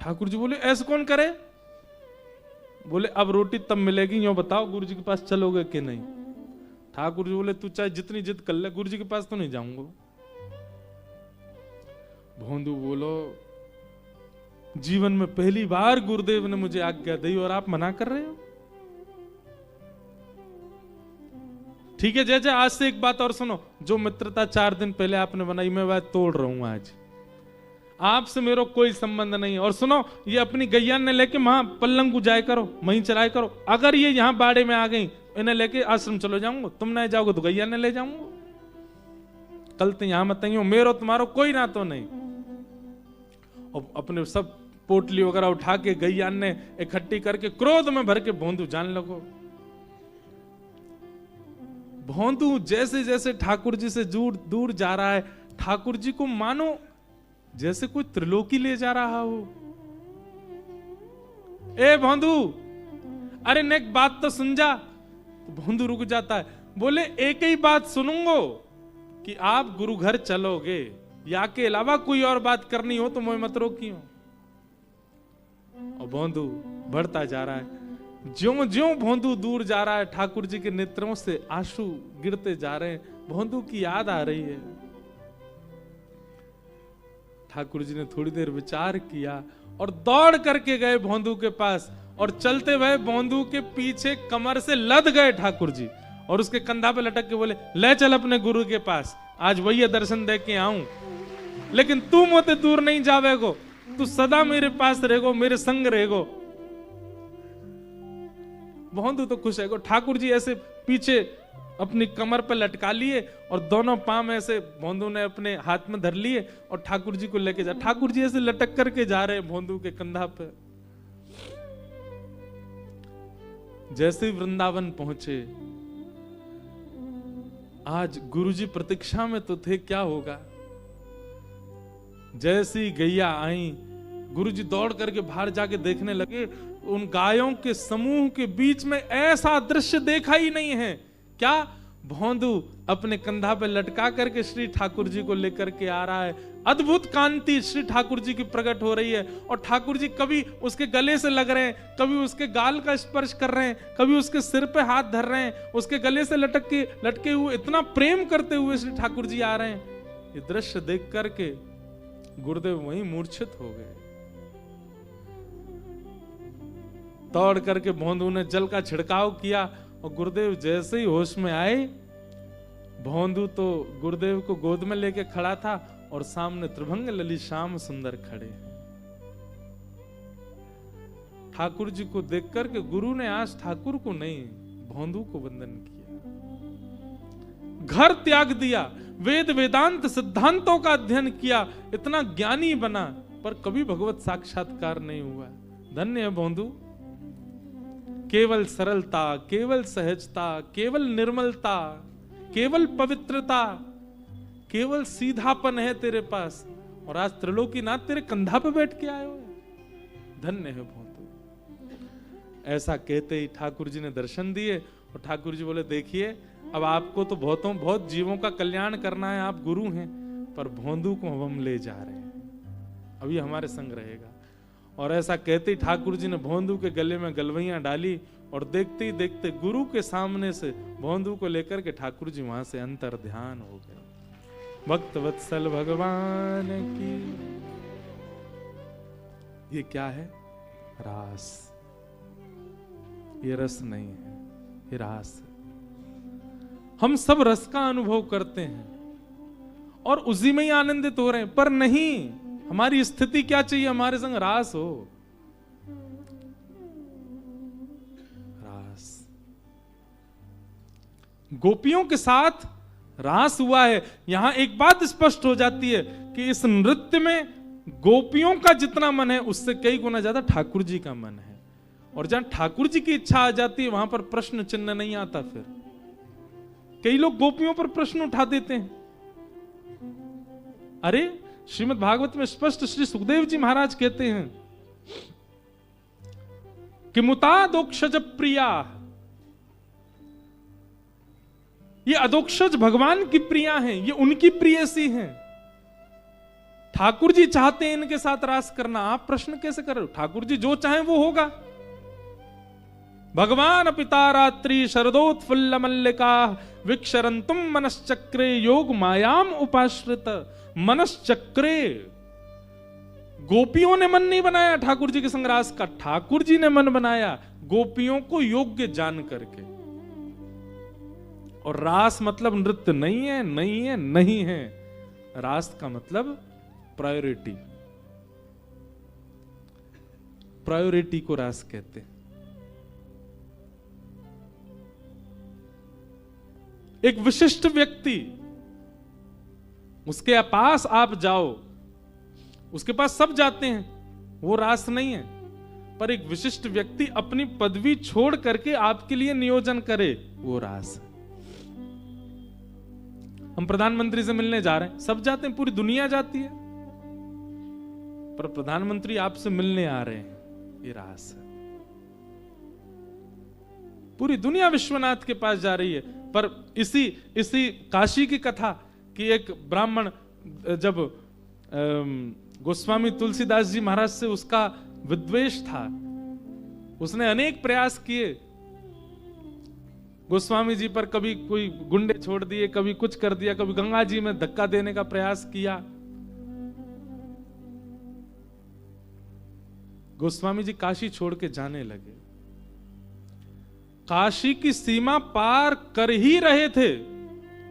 ठाकुर जी बोले, ऐसे कौन करे? बोले, अब रोटी तब मिलेगी, यो बताओ गुरु जी के पास चलोगे कि नहीं? ठाकुर जी बोले, तू चाहे जितनी जिद कर ले, गुरु जी के पास तो नहीं जाऊंगा। भोंदू बोलो, जीवन में पहली बार गुरुदेव ने मुझे आज्ञा दी और आप मना कर रहे हो? ठीक है जय जय, आज से एक बात और सुनो, जो मित्रता 4 दिन पहले आपने बनाई, मैं वह तोड़ रहा हूं आज। आपसे मेरा कोई संबंध नहीं। और सुनो, ये अपनी गैया ने लेके वहां पल्लंग को जाए करो, वहीं चलाए करो। अगर ये यहां बाड़े में आ गई, इन्हें लेके आश्रम चलो जाऊंगा, तुम नहीं जाओगे तो गैया ने ले जाऊंगा। कल तो यहां मत हो, मेरो तुम्हारो कोई ना तो नहीं। और अपने सब पोटली वगैरह उठा के गैया ने इकट्ठी करके क्रोध में भर के भोंदू जान लगो। भोंदू जैसे जैसे ठाकुर जी से दूर जा रहा है, ठाकुर जी को मानो जैसे कोई त्रिलोकी ले जा रहा हो। ए भोंदू, अरे नेक बात तो सुन जा। तो भोंदू रुक जाता है, बोले एक ही बात सुनूंगो कि आप गुरु घर चलोगे, या के अलावा कोई और बात करनी हो तो मैं मत रोकियो। और भोंदू बढ़ता जा रहा है। ज्यों ज्यों भोंदू दूर जा रहा है, ठाकुर जी के नेत्रों से आंसू गिरते जा रहे हैं। भोंदू की याद आ रही है। ठाकुर जी ने थोड़ी देर विचार किया और दौड़ करके गए भोंदू के पास, और चलते हुए भोंदू के पीछे कमर से लद गए ठाकुर जी, और उसके कंधा पे लटक के बोले, ले चल अपने गुरु के पास, आज वही दर्शन दे के आऊं, लेकिन तू मोते दूर नहीं जावेगो, तू सदा मेरे पास रहेगो, मेरे संग रहेगो। भोंदू तो खुश है। ठाकुर जी ऐसे पीछे अपनी कमर पर लटका लिए और दोनों पांव ऐसे भोंदू ने अपने हाथ में धर लिए और ठाकुर जी को लेके जा। ठाकुर जी ऐसे लटक करके जा रहे भोंदू के कंधा पे। जैसे ही वृंदावन पहुंचे, आज गुरुजी प्रतीक्षा में तो थे, क्या होगा। जैसी गैया आई, गुरुजी दौड़ करके बाहर जाके देखने लगे, उन गायों के समूह के बीच में ऐसा दृश्य देखा ही नहीं है। क्या? भोंदू अपने कंधा पे लटका करके श्री ठाकुर जी को लेकर के आ रहा है। अद्भुत कांति श्री ठाकुर जी की प्रकट हो रही है, और ठाकुर जी कभी उसके गले से लग रहे हैं, कभी उसके गाल का स्पर्श कर रहे हैं, कभी उसके सिर पे हाथ धर रहे हैं, उसके गले से लटके हुए इतना प्रेम करते हुए श्री ठाकुर जी आ रहे हैं। ये दृश्य देख करके गुरुदेव वहीं मूर्छित हो गए। दौड़ करके भोंदू ने जल का छिड़काव किया, और गुरुदेव जैसे ही होश में आए, भोंदू तो गुरुदेव को गोद में लेके खड़ा था, और सामने त्रिभंग ललित श्याम सुंदर खड़े। ठाकुर जी को देख करके गुरु ने आज ठाकुर को नहीं, भोंदू को वंदन किया। घर त्याग दिया, वेद वेदांत सिद्धांतों का अध्ययन किया, इतना ज्ञानी बना, पर कभी भगवत साक्षात्कार नहीं हुआ। धन्य है भोंदू। केवल सरलता, केवल सहजता, केवल निर्मलता, केवल पवित्रता, केवल सीधापन है तेरे पास, और आज त्रिलोकीनाथ तेरे कंधा पे बैठ के आए हो। धन्य है भोंदू। ऐसा कहते ही ठाकुर जी ने दर्शन दिए, और ठाकुर जी बोले, देखिए अब आपको तो बहुत जीवों का कल्याण करना है, आप गुरु हैं, पर भोंदू को हम ले जा रहे हैं, अभी हमारे संग रहेगा। और ऐसा कहते ही ठाकुर जी ने भोंदू के गले में गलवैयां डाली और देखते ही देखते गुरु के सामने से भोंदू को लेकर के ठाकुर जी वहां से अंतर ध्यान हो गए। भक्त वत्सल भगवान की। ये क्या है? रास। ये रस नहीं है, ये रास है। हम सब रस का अनुभव करते हैं और उसी में ही आनंदित हो रहे हैं, पर नहीं, हमारी स्थिति क्या चाहिए? हमारे संग रास हो। रास। गोपियों के साथ रास हुआ है। यहां एक बात स्पष्ट हो जाती है कि इस नृत्य में गोपियों का जितना मन है उससे कई गुना ज्यादा ठाकुर जी का मन है। और जहां ठाकुर जी की इच्छा आ जाती है वहां पर प्रश्न चिन्ह नहीं आता। फिर कई लोग गोपियों पर प्रश्न उठा देते हैं। अरे श्रीमद् भागवत में स्पष्ट श्री सुखदेव जी महाराज कहते हैं कि मुतादोक्षज प्रिया, ये अदोक्षज भगवान की प्रिया हैं, ये उनकी प्रियसी हैं। ठाकुर जी चाहते हैं इनके साथ रास करना, आप प्रश्न कैसे कर रहे हो? ठाकुर जी जो चाहें वो होगा। भगवान पिता रात्रि शरदोत्फुल्ल मल्लिका विक्षरंतुम मनश्चक्रे योग मायाम उपाश्रित। मनश्चक्रे, गोपियों ने मन नहीं बनाया ठाकुर जी के संग रास का, ठाकुर जी ने मन बनाया गोपियों को योग्य जान करके। और रास मतलब नृत्य नहीं है, नहीं है, नहीं है। रास का मतलब प्रायोरिटी। प्रायोरिटी को रास कहते हैं। एक विशिष्ट व्यक्ति, उसके पास आप जाओ, उसके पास सब जाते हैं, वो रास नहीं है। पर एक विशिष्ट व्यक्ति अपनी पदवी छोड़ करके आपके लिए नियोजन करे, वो रास है। हम प्रधानमंत्री से मिलने जा रहे हैं, सब जाते हैं, पूरी दुनिया जाती है, पर प्रधानमंत्री आपसे मिलने आ रहे हैं, ये रास है। पूरी दुनिया विश्वनाथ के पास जा रही है। पर इसी काशी की कथा कि एक ब्राह्मण जब गोस्वामी तुलसीदास जी महाराज से उसका विद्वेष था, उसने अनेक प्रयास किए गोस्वामी जी पर, कभी कोई गुंडे छोड़ दिए, कभी कुछ कर दिया, कभी गंगा जी में धक्का देने का प्रयास किया। गोस्वामी जी काशी छोड़ के जाने लगे। काशी की सीमा पार कर ही रहे थे,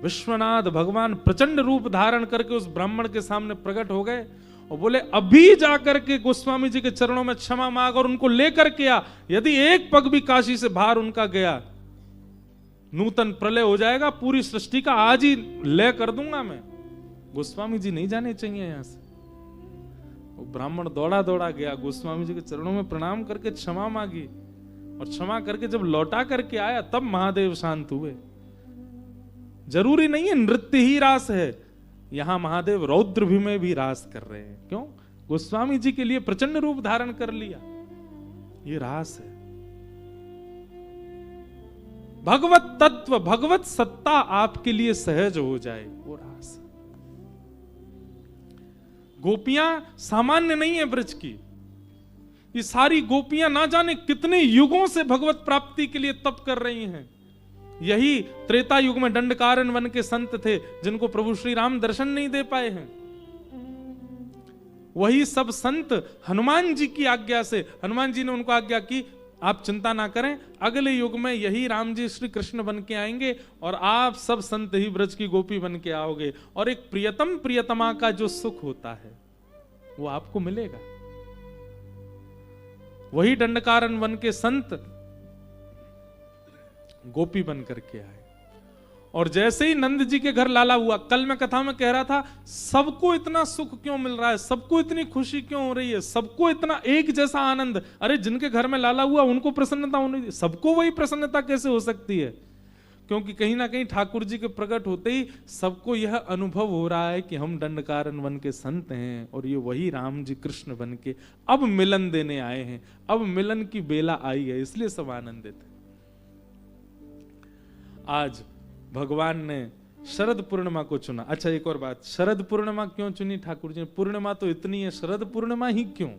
विश्वनाथ भगवान प्रचंड रूप धारण करके उस ब्राह्मण के सामने प्रकट हो गए और बोले, अभी जाकर के गोस्वामी जी के चरणों में क्षमा मांग और उनको लेकर के आ। यदि एक पग भी काशी से बाहर उनका गया, नूतन प्रलय हो जाएगा, पूरी सृष्टि का आज ही लय कर दूंगा मैं। गोस्वामी जी नहीं जाने चाहिए यहां से। वो ब्राह्मण दौड़ा दौड़ा गया, गोस्वामी जी के चरणों में प्रणाम करके क्षमा मांगी, और क्षमा करके जब लौटा करके आया तब महादेव शांत हुए। जरूरी नहीं है नृत्य ही रास है, यहां महादेव रौद्र भी में भी रास कर रहे हैं। क्यों? गोस्वामी जी के लिए प्रचंड रूप धारण कर लिया, ये रास है। भगवत तत्व, भगवत सत्ता आपके लिए सहज हो जाए, वो रास है। गोपियां सामान्य नहीं है ब्रज की। ये सारी गोपियां ना जाने कितने युगों से भगवत प्राप्ति के लिए तप कर रही हैं। यही त्रेता युग में दंडकारण्य वन के संत थे जिनको प्रभु श्री राम दर्शन नहीं दे पाए हैं। वही सब संत हनुमान जी की आज्ञा से, हनुमान जी ने उनको आज्ञा की, आप चिंता ना करें, अगले युग में यही राम जी श्री कृष्ण बन के आएंगे और आप सब संत ही ब्रज की गोपी बन के आओगे, और एक प्रियतम प्रियतमा का जो सुख होता है वो आपको मिलेगा। वही दंडकारण्य वन के संत गोपी बन करके आए, और जैसे ही नंद जी के घर लाला हुआ, कल मैं कथा में कह रहा था, सबको इतना सुख क्यों मिल रहा है, सबको इतनी खुशी क्यों हो रही है, सबको इतना एक जैसा आनंद। अरे जिनके घर में लाला हुआ उनको प्रसन्नता होनी, सबको वही प्रसन्नता कैसे हो सकती है? क्योंकि कहीं ना कहीं ठाकुर जी के प्रकट होते ही सबको यह अनुभव हो रहा है कि हम दंडकारण्य वन के संत हैं और ये वही राम जी कृष्ण बन के अब मिलन देने आए हैं, अब मिलन की बेला आई है, इसलिए सब आनंदित है। आज भगवान ने शरद पूर्णिमा को चुना। अच्छा एक और बात, शरद पूर्णिमा क्यों चुनी ठाकुर जी ने? पूर्णिमा तो इतनी है, शरद पूर्णिमा ही क्यों?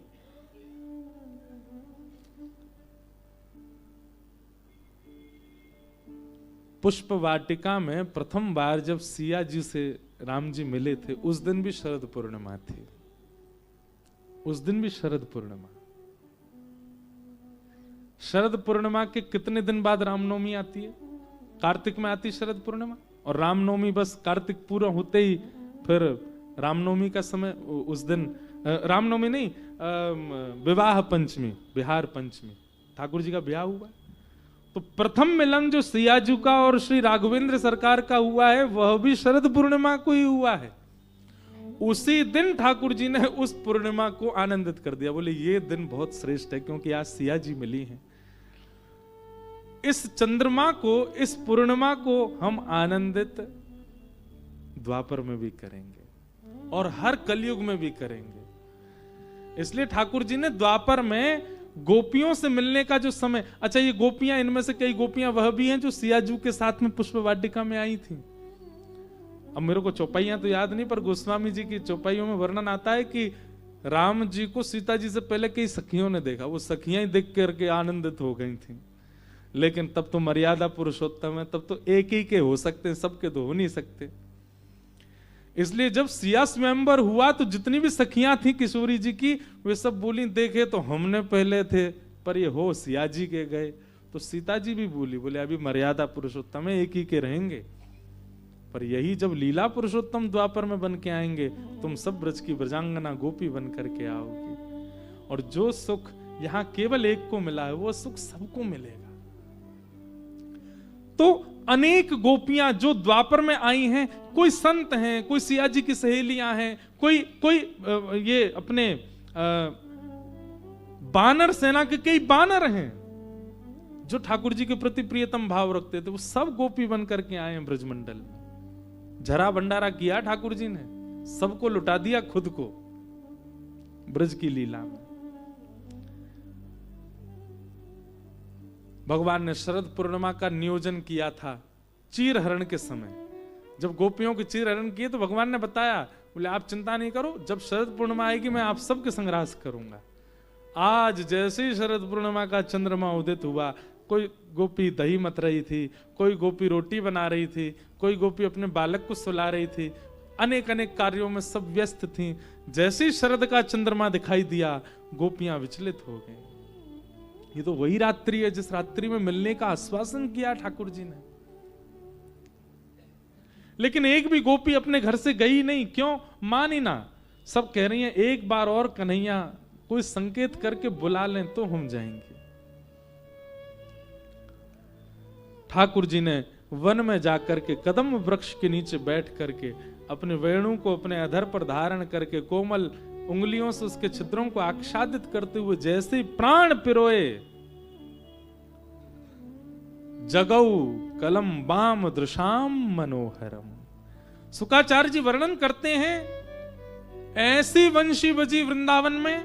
पुष्प वाटिका में प्रथम बार जब सिया जी से राम जी मिले थे, उस दिन भी शरद पूर्णिमा थी। उस दिन भी शरद पूर्णिमा। शरद पूर्णिमा के कितने दिन बाद रामनवमी आती है? कार्तिक में आती शरद पूर्णिमा, और रामनवमी बस कार्तिक पूरा होते ही फिर रामनवमी का समय, उस दिन रामनवमी नहीं, विवाह पंचमी, बिहार पंचमी, ठाकुर जी का ब्याह हुआ। तो प्रथम मिलन जो सियाजू का और श्री राघवेंद्र सरकार का हुआ है, वह भी शरद पूर्णिमा को ही हुआ है। उसी दिन ठाकुर जी ने उस पूर्णिमा को आनंदित कर दिया। बोले ये दिन बहुत श्रेष्ठ है क्योंकि आज सिया जी मिली हैं। इस चंद्रमा को, इस पूर्णिमा को हम आनंदित द्वापर में भी करेंगे और हर कलयुग में भी करेंगे। इसलिए ठाकुर जी ने द्वापर में गोपियों से मिलने का जो समय, अच्छा ये गोपियां, इनमें से कई गोपियां वह भी हैं जो सियाजू के साथ में पुष्प वाटिका में आई थी। अब मेरे को चौपाइयां तो याद नहीं, पर गोस्वामी जी की चौपाइयों में वर्णन आता है कि राम जी को सीता जी से पहले कई सखियों ने देखा, वो सखियां ही देख करके आनंदित हो गई थी। लेकिन तब तो मर्यादा पुरुषोत्तम है, तब तो एक ही के हो सकते हैं, सबके तो हो नहीं सकते। इसलिए जब सिया स्वयंवर हुआ तो जितनी भी सखियां थी किशोरी जी की, वे सब बोली देखे तो हमने पहले थे, पर ये हो सिया जी के गए। तो सीता जी भी बोले अभी मर्यादा पुरुषोत्तम है, एक ही के रहेंगे, पर यही जब लीला पुरुषोत्तम द्वापर में बन के आएंगे, तुम सब ब्रज की ब्रजांगना गोपी बन करके आओगी। और जो सुख यहां केवल एक को मिला है, वो सुख सबको मिलेगा। तो अनेक गोपियां जो द्वापर में आई हैं, कोई संत हैं, कोई सिया जी की सहेलियां हैं, कोई ये अपने बानर सेना के कई बानर हैं जो ठाकुर जी के प्रति प्रियतम भाव रखते थे, वो सब गोपी बन करके आए हैं ब्रजमंडल में। झरा भंडारा किया ठाकुर जी ने, सबको लुटा दिया खुद को ब्रज की लीला में। भगवान ने शरद पूर्णिमा का नियोजन किया था चीर हरण के समय। जब गोपियों के चीर हरण किए तो भगवान ने बताया, बोले आप चिंता नहीं करो, जब शरद पूर्णिमा आएगी मैं आप सबके संग्रास करूंगा। आज जैसे ही शरद पूर्णिमा का चंद्रमा उदित हुआ, कोई गोपी दही मत रही थी, कोई गोपी रोटी बना रही थी, कोई गोपी अपने बालक को सुला रही थी, अनेक अनेक कार्यों में सब व्यस्त थी। जैसे ही शरद का चंद्रमा दिखाई दिया, गोपियां विचलित हो गई। ये तो वही रात्रि है जिस रात्रि में मिलने का आश्वासन किया ठाकुर जी ने। लेकिन एक भी गोपी अपने घर से गई नहीं। क्यों? मानी ना। सब कह रही हैं एक बार और कन्हैया कोई संकेत करके बुला लें तो हम जाएंगे। ठाकुर जी ने वन में जाकर के कदम वृक्ष के नीचे बैठ करके अपने वेणु को अपने अधर पर धारण करके कोमल उंगलियों से उसके छिद्रों को आच्छादित करते हुए जैसे ही प्राण पिरोए, जगौ कलम बाम दृशाम मनोहरम। सुकाचार्य जी वर्णन करते हैं, ऐसी वंशी बजी वृंदावन में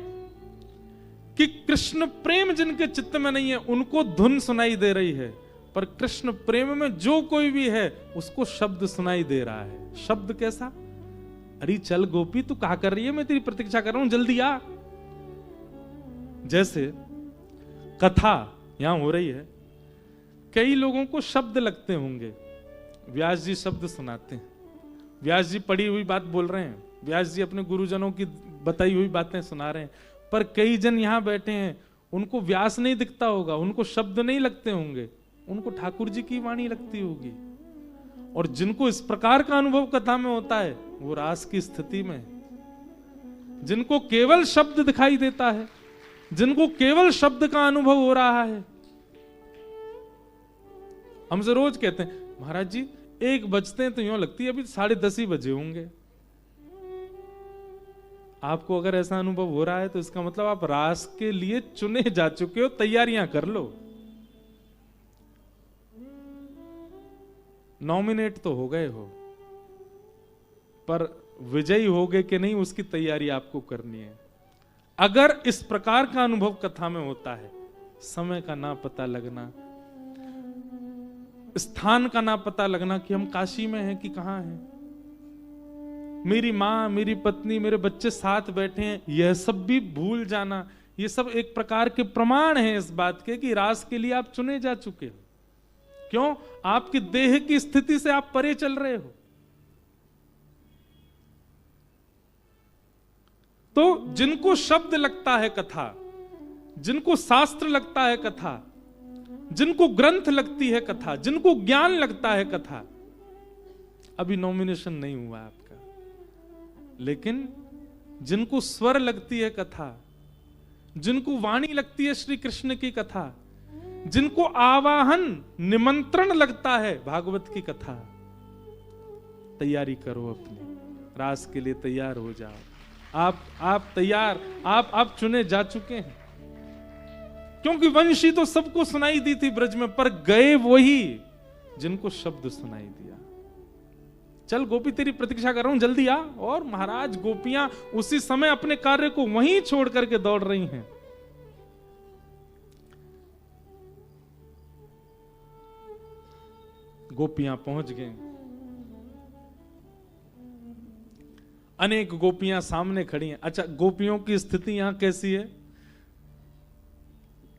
कि कृष्ण प्रेम जिनके चित्त में नहीं है उनको धुन सुनाई दे रही है, पर कृष्ण प्रेम में जो कोई भी है उसको शब्द सुनाई दे रहा है। शब्द कैसा? अरे चल गोपी तू क्या कर रही है, मैं तेरी प्रतीक्षा कर रहा हूं, जल्दी आ। जैसे कथा यहां हो रही है, कई लोगों को शब्द लगते होंगे, व्यास जी शब्द सुनाते हैं, व्यास जी पढ़ी हुई बात बोल रहे हैं, व्यास जी अपने गुरुजनों की बताई हुई बातें सुना रहे हैं, पर कई जन यहां बैठे हैं उनको व्यास नहीं दिखता होगा, उनको शब्द नहीं लगते होंगे, उनको ठाकुर जी की वाणी लगती होगी। और जिनको इस प्रकार का अनुभव कथा में होता है वो रास की स्थिति में, जिनको केवल शब्द दिखाई देता है, जिनको केवल शब्द का अनुभव हो रहा है। हमसे रोज कहते हैं महाराज जी 1 बजते हैं तो यूं लगती है अभी 10:30 ही बजे होंगे। आपको अगर ऐसा अनुभव हो रहा है तो इसका मतलब आप रास के लिए चुने जा चुके हो, तैयारियां कर लो। नॉमिनेट तो हो गए हो, पर विजयी हो गए कि नहीं उसकी तैयारी आपको करनी है। अगर इस प्रकार का अनुभव कथा में होता है, समय का ना पता लगना, स्थान का ना पता लगना कि हम काशी में हैं कि कहां हैं, मेरी माँ, मेरी पत्नी, मेरे बच्चे साथ बैठे हैं, यह सब भी भूल जाना, ये सब एक प्रकार के प्रमाण हैं इस बात के कि रास के लिए आप चुने जा चुके हो। क्यों? आपकी देह की स्थिति से आप परे चल रहे हो। तो जिनको शब्द लगता है कथा, जिनको शास्त्र लगता है कथा, जिनको ग्रंथ लगती है कथा, जिनको ज्ञान लगता है कथा, अभी नॉमिनेशन नहीं हुआ आपका, लेकिन जिनको स्वर लगती है कथा, जिनको वाणी लगती है श्री कृष्ण की कथा, जिनको आवाहन निमंत्रण लगता है भागवत की कथा, तैयारी करो अपनी, रास के लिए तैयार हो जाओ। आप तैयार, आप चुने जा चुके हैं। क्योंकि वंशी तो सबको सुनाई दी थी ब्रज में, पर गए वही जिनको शब्द सुनाई दिया। चल गोपी तेरी प्रतीक्षा कर रहा हूं, जल्दी आ। और महाराज गोपियां उसी समय अपने कार्य को वहीं छोड़ करके दौड़ रही हैं। गोपियां पहुंच गई, अनेक गोपियां सामने खड़ी हैं। अच्छा, गोपियों की स्थिति यहां कैसी है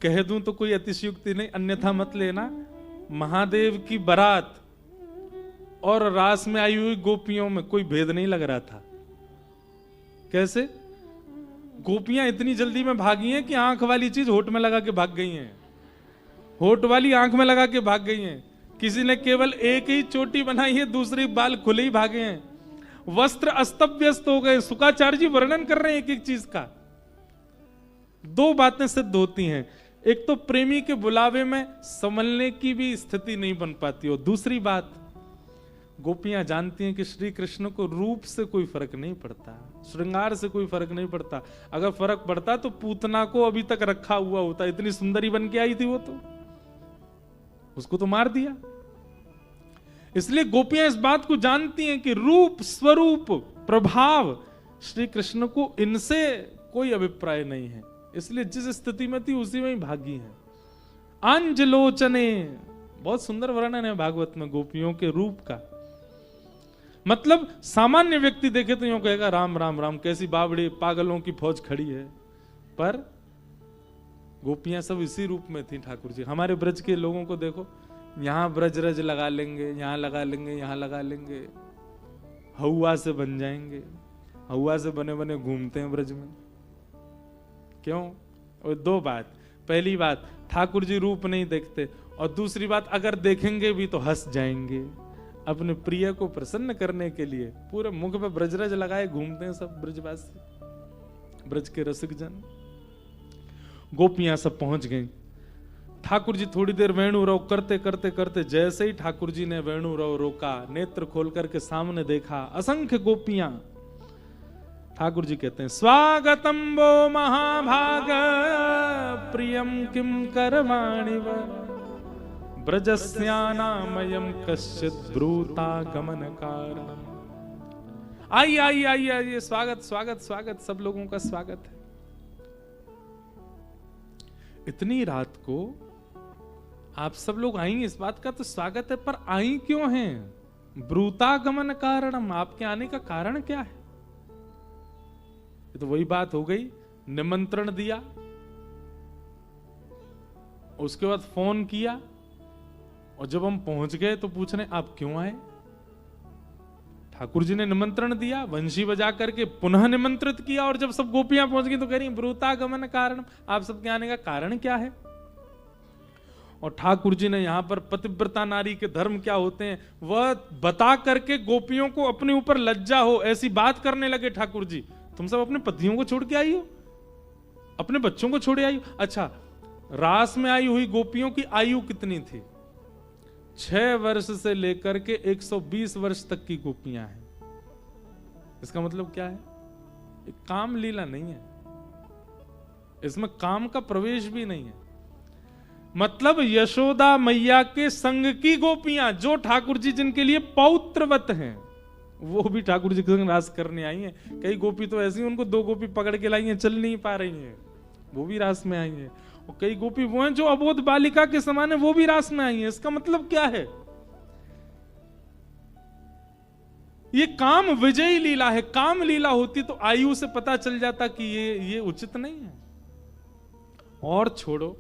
कह दूं तो कोई अतिशयोक्ति नहीं, अन्यथा मत लेना। महादेव की बारात और रास में आई हुई गोपियों में कोई भेद नहीं लग रहा था। कैसे? गोपियां इतनी जल्दी में भागी हैं कि आंख वाली चीज होठ में लगा के भाग गई हैं, होठ वाली आंख में लगा के भाग गई हैं। किसी ने केवल एक ही चोटी बनाई है, दूसरी बाल खुले ही भागे हैं। वस्त्र अस्त व्यस्त हो गए। शुकाचार्य जी वर्णन कर रहे हैं एक एक चीज का। दो बातें सिद्ध होती हैं, एक तो प्रेमी के बुलावे में संभलने की भी स्थिति नहीं बन पाती, और दूसरी बात गोपियां जानती हैं कि श्री कृष्ण को रूप से कोई फर्क नहीं पड़ता, श्रृंगार से कोई फर्क नहीं पड़ता। अगर फर्क पड़ता तो पूतना को अभी तक रखा हुआ होता, इतनी सुंदरी बन के आई थी वो, तो उसको तो मार दिया। इसलिए गोपियां इस बात को जानती हैं कि रूप, स्वरूप, प्रभाव, श्री कृष्ण को इनसे कोई अभिप्राय नहीं है। इसलिए जिस स्थिति में थी उसी में ही भागी है। अंजलोचने, बहुत सुंदर वर्णन है भागवत में गोपियों के रूप का। मतलब सामान्य व्यक्ति देखे तो यूं कहेगा राम राम राम, कैसी बावड़ी, पागलों की फौज खड़ी है। पर गोपियां सब इसी रूप में थी ठाकुर जी। हमारे ब्रज के लोगों को देखो, यहां ब्रज रज लगा लेंगे, यहां लगा लेंगे, यहां लगा लेंगे, हवा से बन जाएंगे, हवा से बने बने घूमते हैं ब्रज में। क्यों? और दो बात, पहली बात ठाकुर जी रूप नहीं देखते, और दूसरी बात अगर देखेंगे भी तो हंस जाएंगे। अपने प्रिय को प्रसन्न करने के लिए पूरे मुख पे ब्रजरज लगाए घूमते हैं सब ब्रजवासी, ब्रज के रसिक जन। गोपियां सब पहुंच गई। ठाकुर जी थोड़ी देर वेणुरव करते करते करते, जैसे ही ठाकुर जी ने वेणुरव रोका, नेत्र खोल करके सामने देखा, असंख्य गोपियां। ठाकुर जी कहते हैं स्वागतम वो महाभाग प्रियम किम करवाणि व ब्रजस्यानामयम कश्चित् ब्रूता गमन कारणम। आइए आइए आइए आइए, स्वागत स्वागत स्वागत, सब लोगों का स्वागत है। इतनी रात को आप सब लोग आई, इस बात का तो स्वागत है, पर आई क्यों हैं? ब्रूता गमन कारणम, आपके आने का कारण क्या है? ये तो वही बात हो गई, निमंत्रण दिया, उसके बाद फोन किया, और जब हम पहुंच गए तो पूछ रहे आप क्यों आए? ठाकुर जी ने निमंत्रण दिया, वंशी बजा करके पुनः निमंत्रित किया, और जब सब गोपियां पहुंच गई तो कह रही ब्रूतागमन कारण, आप सबके आने का कारण क्या है? और ठाकुर जी ने यहां पर पतिव्रता नारी के धर्म क्या होते हैं वह बता करके गोपियों को अपने ऊपर लज्जा हो ऐसी बात करने लगे। ठाकुर जी, तुम सब अपने पतियों को छोड़ के आई हो, अपने बच्चों को छोड़े आई हो। अच्छा, रास में आई हुई गोपियों की आयु कितनी थी? 6 वर्ष से लेकर के 120 वर्ष तक की गोपियां हैं। इसका मतलब क्या है? एक काम लीला नहीं है, इसमें काम का प्रवेश भी नहीं है। मतलब यशोदा मैया के संग की गोपियां, जो ठाकुर जी जिनके लिए पौत्रवत हैं, वो भी ठाकुर जी के संग रास करने आई हैं। कई गोपी तो ऐसी, उनको 2 गोपी पकड़ के लाई हैं, चल नहीं पा रही हैं, वो भी रास में आई हैं। और कई गोपी वो हैं जो अबोध बालिका के समान है, वो भी रास में आई हैं। इसका मतलब क्या है? ये काम विजयी लीला है। काम लीला होती तो आयु से पता चल जाता कि ये उचित नहीं है। और छोड़ो,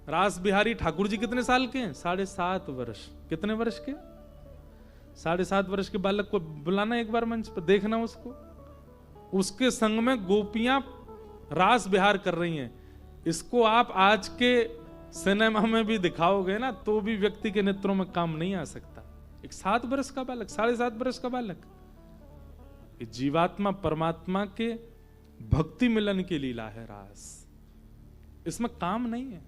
रास बिहारी ठाकुर जी कितने साल के हैं? 7.5 वर्ष। कितने वर्ष के? 7.5 वर्ष के बालक को बुलाना एक बार मंच पर, देखना उसको, उसके संग में गोपियां रास बिहार कर रही हैं। इसको आप आज के सिनेमा में भी दिखाओगे ना तो भी व्यक्ति के नेत्रों में काम नहीं आ सकता। एक 7 वर्ष का बालक, 7.5 वर्ष का बालक, ये जीवात्मा परमात्मा के भक्ति मिलन की लीला है रास, इसमें काम नहीं है।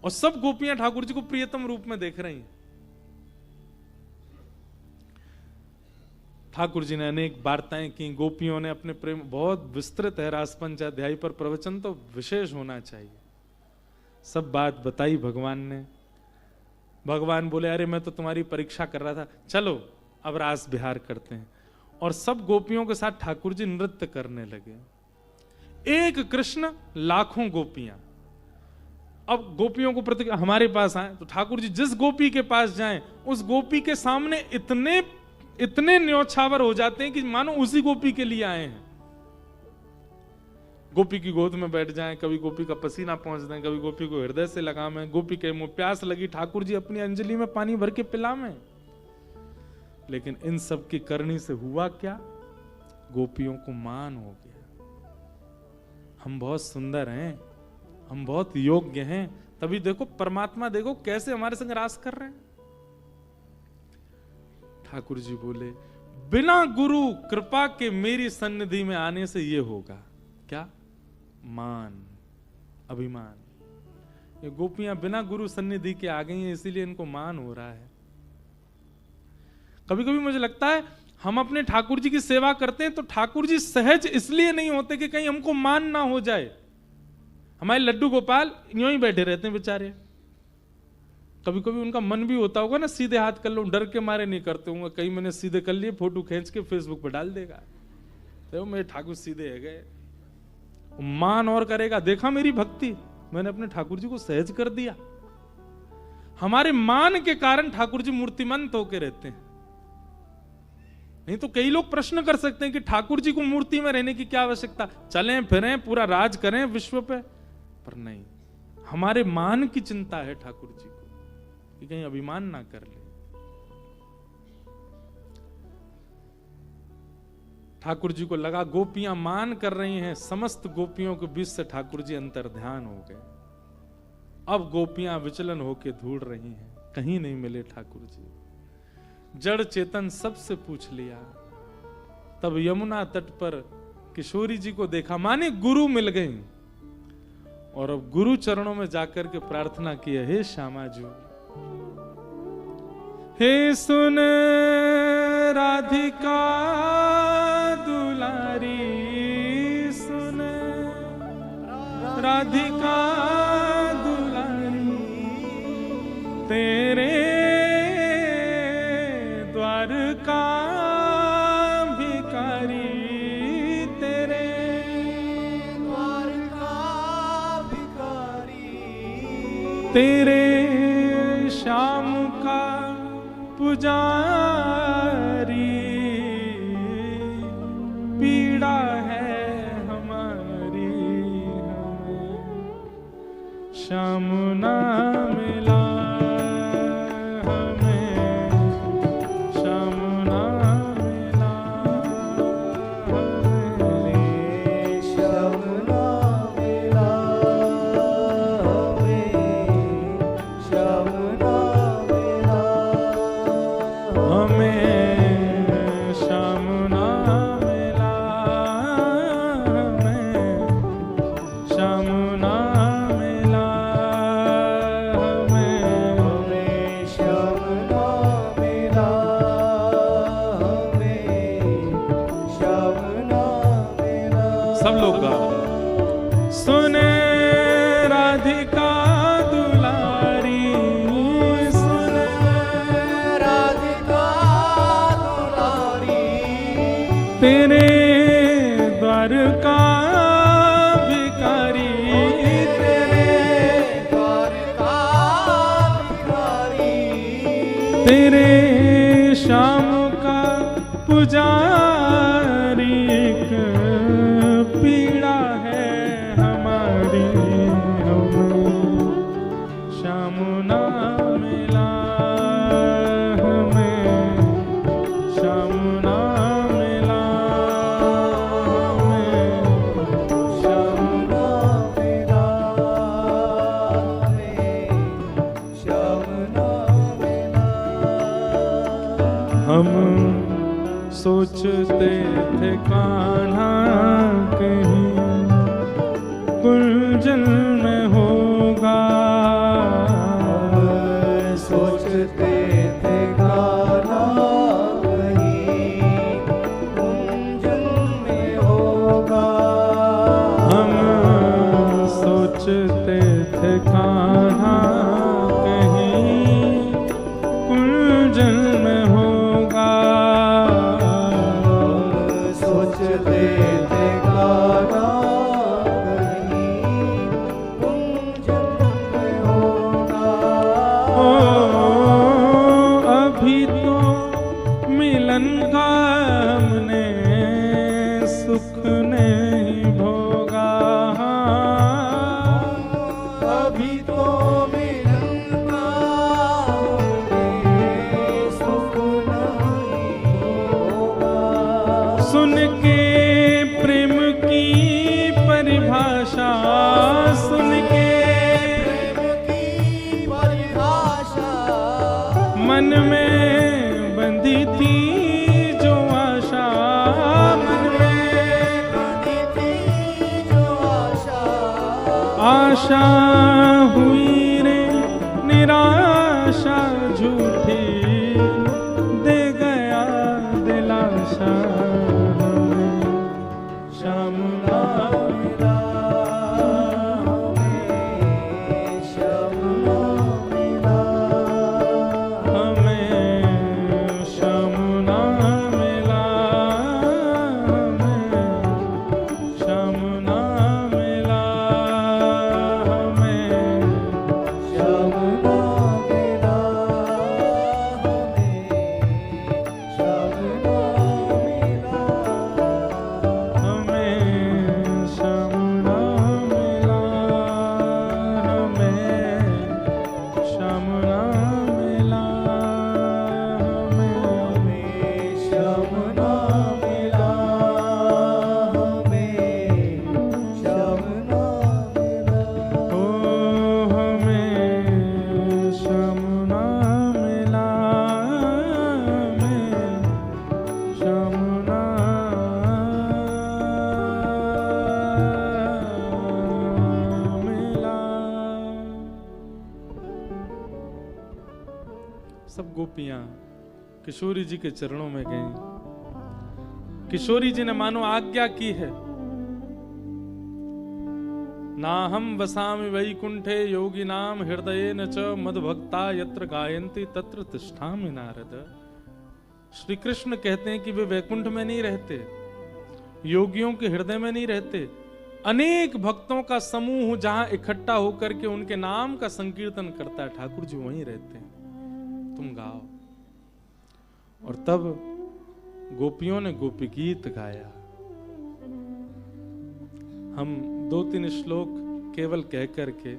और सब गोपियां ठाकुर जी को प्रियतम रूप में देख रही हैं। ठाकुर जी ने अनेक वार्ताएं की, गोपियों ने अपने प्रेम, बहुत विस्तृत है रास पंचाध्यायी पर प्रवचन, तो विशेष होना चाहिए। सब बात बताई भगवान ने। भगवान बोले अरे मैं तो तुम्हारी परीक्षा कर रहा था, चलो अब रास बिहार करते हैं। और सब गोपियों के साथ ठाकुर जी नृत्य करने लगे। एक कृष्ण लाखों गोपियां। अब गोपियों को प्रति हमारे पास आए तो ठाकुर जी जिस गोपी के पास जाएं उस गोपी के सामने इतने न्योछावर हो जाते हैं कि मानो उसी गोपी के लिए आए हैं। गोपी की गोद में बैठ जाएं, कभी गोपी का पसीना पहुंच दें, कभी गोपी को हृदय से लगावें, गोपी के मुंह प्यास लगी, ठाकुर जी अपनी अंजलि में पानी भर के पिलावें। लेकिन इन सब की करनी से हुआ क्या? गोपियों को मान हो गया, हम बहुत सुंदर हैं, हम बहुत योग्य हैं। तभी देखो परमात्मा देखो कैसे हमारे संग रास कर रहे हैं। ठाकुर जी बोले बिना गुरु कृपा के मेरी सन्निधि में आने से ये होगा क्या? मान, अभिमान। ये गोपियां बिना गुरु सन्निधि के आ गई हैं, इसीलिए इनको मान हो रहा है। कभी कभी मुझे लगता है हम अपने ठाकुर जी की सेवा करते हैं तो ठाकुर जी सहज इसलिए नहीं होते कि कहीं हमको मान ना हो जाए। हमारे लड्डू गोपाल यूं ही बैठे रहते हैं बेचारे। कभी कभी उनका मन भी होता होगा ना सीधे हाथ कर लो, डर के मारे नहीं करते होंगे। कई मैंने सीधे कर लिए, फोटो खींच के फेसबुक पर डाल देगा, तो मेरे ठाकुर सीधे है गए। मान और करेगा, देखा मेरी भक्ति, मैंने अपने ठाकुर जी को सहज कर दिया। हमारे मान के कारण ठाकुर जी मूर्तिमंत होकर रहते हैं। नहीं तो कई लोग प्रश्न कर सकते हैं कि ठाकुर जी को मूर्ति में रहने की क्या आवश्यकता, चलें फिरें पूरा राज करें विश्व पे, पर नहीं, हमारे मान की चिंता है ठाकुर जी को कि कहीं अभिमान ना कर ले। ठाकुर जी को लगा गोपियां मान कर रही हैं, समस्त गोपियों के बीच से ठाकुर जी अंतर्ध्यान हो गए। अब गोपियां विचलन होके ढूंढ रही हैं, कहीं नहीं मिले ठाकुर जी। जड़ चेतन सबसे पूछ लिया, तब यमुना तट पर किशोरी जी को देखा, माने गुरु मिल गई। और अब गुरु चरणों में जाकर के प्रार्थना की, हे श्यामा जी, हे सुन राधिका दुलारी, सुन राधिका दुलारी, तेरे द्वार का भिखारी, तेरे द्वार का भिखारी, तेरे श्याम का पुजारी, पीड़ा है हमारी, हमें श्याम ना मिला, हमें श्याम ना मिला, हमें श्याम ना मिला, हमें श्याम ना मिला, हमें श्याम ना मिला, हमें श्याम ना मिला, हमें श्याम ना मिला, हमें श्याम ना मिला। सब लोग गा, सुने राधिका दुलारी, सुने राधिका दुलारी, तेरे द्वार का भिखारी, तेरे द्वार का भिखारी, तेरे श्याम का पुजारी एक पीड़ा है हमारी, हमें श्याम ना मिला, हमें श्याम ना मिला, हमें श्याम ना मिला, हमें श्याम ना मिला। हम सोचते थे कान्हा कहीं गुलशन में होगा, सोचते थे कान्हा कहीं गुलशन में होगा। हम सोचते थे कान्हा कहीं गुलशन में होगा, सोचते थे कान्हा कहीं गुलशन में होगा। ओ अभी तो मिलन का हमने सुख नहीं भोगा, अभी तो मिलन का हमने सुख नहीं होगा। सुन के प्रेम की परिभाषा, सुन के प्रेम की परिभाषा मन में बंधी थी जो आशा, मन में बंधी थी जो आशा, आशा हुई रे निराशा झूठी, दे गया दिलाशा, हमें श्याम ना मिला, हमें श्याम ना मिला। हमें श्याम ना मिला, हमें श्याम ना मिला, हमें श्याम ना मिला, हमें श्याम ना मिला। हमें श्याम ना मिला, हमें श्याम ना मिला, हमें श्याम ना मिला, हमें श्याम ना मिला। ओ हमें श्याम ना मिला, हमें श्याम ना मिला। सब गोपियां किशोरी जी के चरणों में गईं। किशोरी जी ने मानो आज्ञा की है, ना हम वसामि वैकुंठे योगी नाम हृदये न च मदभक्ता यत्र गायन्ति तत्र तिष्ठामि नारद। श्री कृष्ण कहते हैं कि वे वैकुंठ में नहीं रहते, योगियों के हृदय में नहीं रहते, अनेक भक्तों का समूह जहां इकट्ठा होकर के उनके नाम का संकीर्तन करता है, ठाकुर जी वहीं रहते हैं, तुम गाओ। और तब गोपियों ने गोपी गीत गाया। हम 2-3 श्लोक केवल कह करके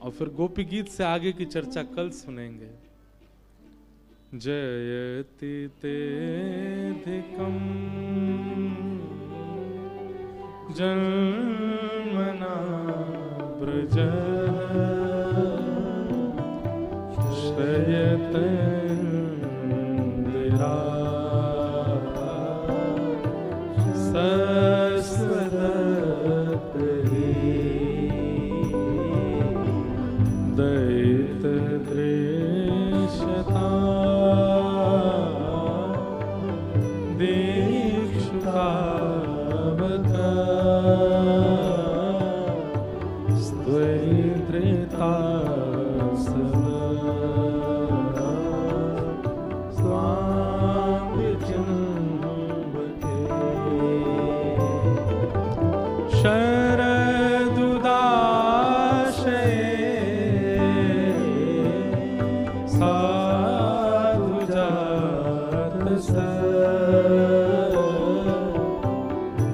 और फिर गोपी गीत से आगे की चर्चा कल सुनेंगे। जयति तेधिकं जन्मना ब्रज श्रयते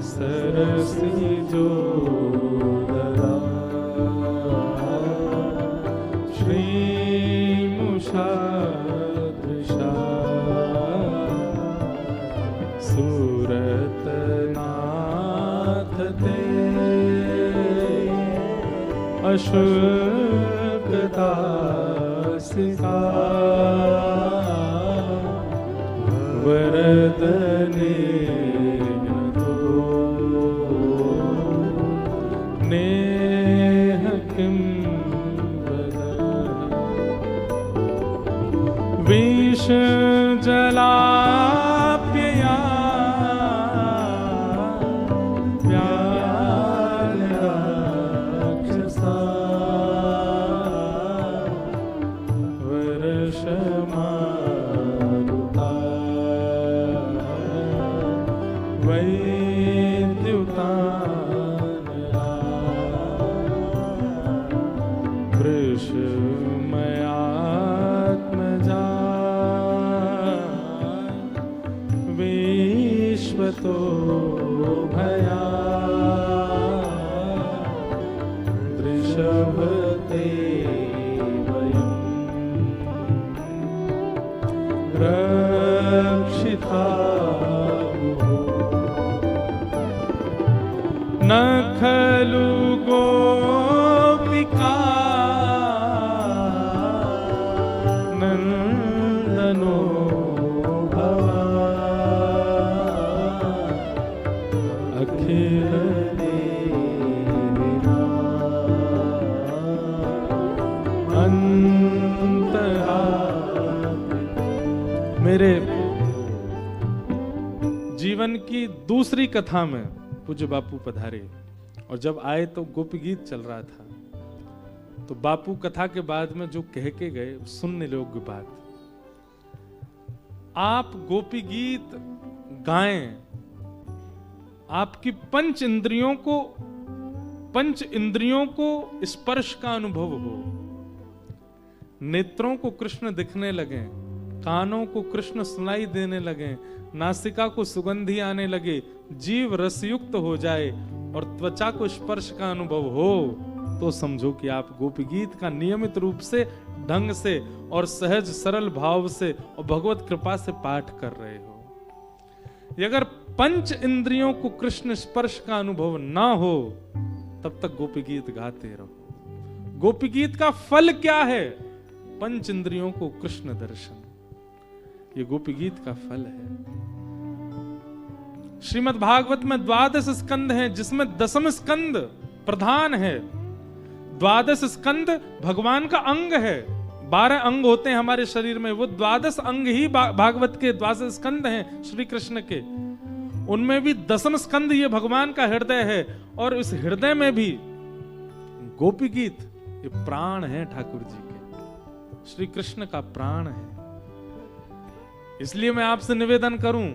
सरसी जो दरा श्रीमुषा दृशा सूरत नाथ ते अशुक दासिका वरदने नेह किं विष जलाप्यया व्यालराक्षसा वर्षमारुता वैद्युतानया वृषमयात्मजा विश्वतो भया दृशभते वयम् रक्षिता न खलु गोपिका नंदनो भवा अखिल देवा अंतरा। मेरे जीवन की दूसरी कथा में पूज्य बापू पधारे और जब आए तो गोपी गीत चल रहा था, तो बापू कथा के बाद में जो कह के गए सुनने योग्य बात। आप गोपी गीत गाएं, आपकी पंच इंद्रियों को स्पर्श का अनुभव हो, नेत्रों को कृष्ण दिखने लगे, कानों को कृष्ण सुनाई देने लगे, नासिका को सुगंधी आने लगे, जीव रसयुक्त हो जाए और त्वचा को स्पर्श का अनुभव हो, तो समझो कि आप गोपी गीत का नियमित रूप से, ढंग से और सहज सरल भाव से और भगवत कृपा से पाठ कर रहे हो। अगर पंच इंद्रियों को कृष्ण स्पर्श का अनुभव ना हो तब तक गोपी गीत गाते रहो। गोपी गीत का फल क्या है? पंच इंद्रियों को कृष्ण दर्शन, ये गोपी गीत का फल है। श्रीमद् भागवत में 12 स्कंद हैं, जिसमें 10वां स्कंद प्रधान है। 12 स्कंद भगवान का अंग है। 12 अंग होते हैं हमारे शरीर में, वो 12 अंग ही भागवत के 12 स्कंद हैं श्री कृष्ण के। उनमें भी 10वां स्कंद ये भगवान का हृदय है, और इस हृदय में भी गोपी गीत ये प्राण है ठाकुर जी के, श्री कृष्ण का प्राण है। इसलिए मैं आपसे निवेदन करूं,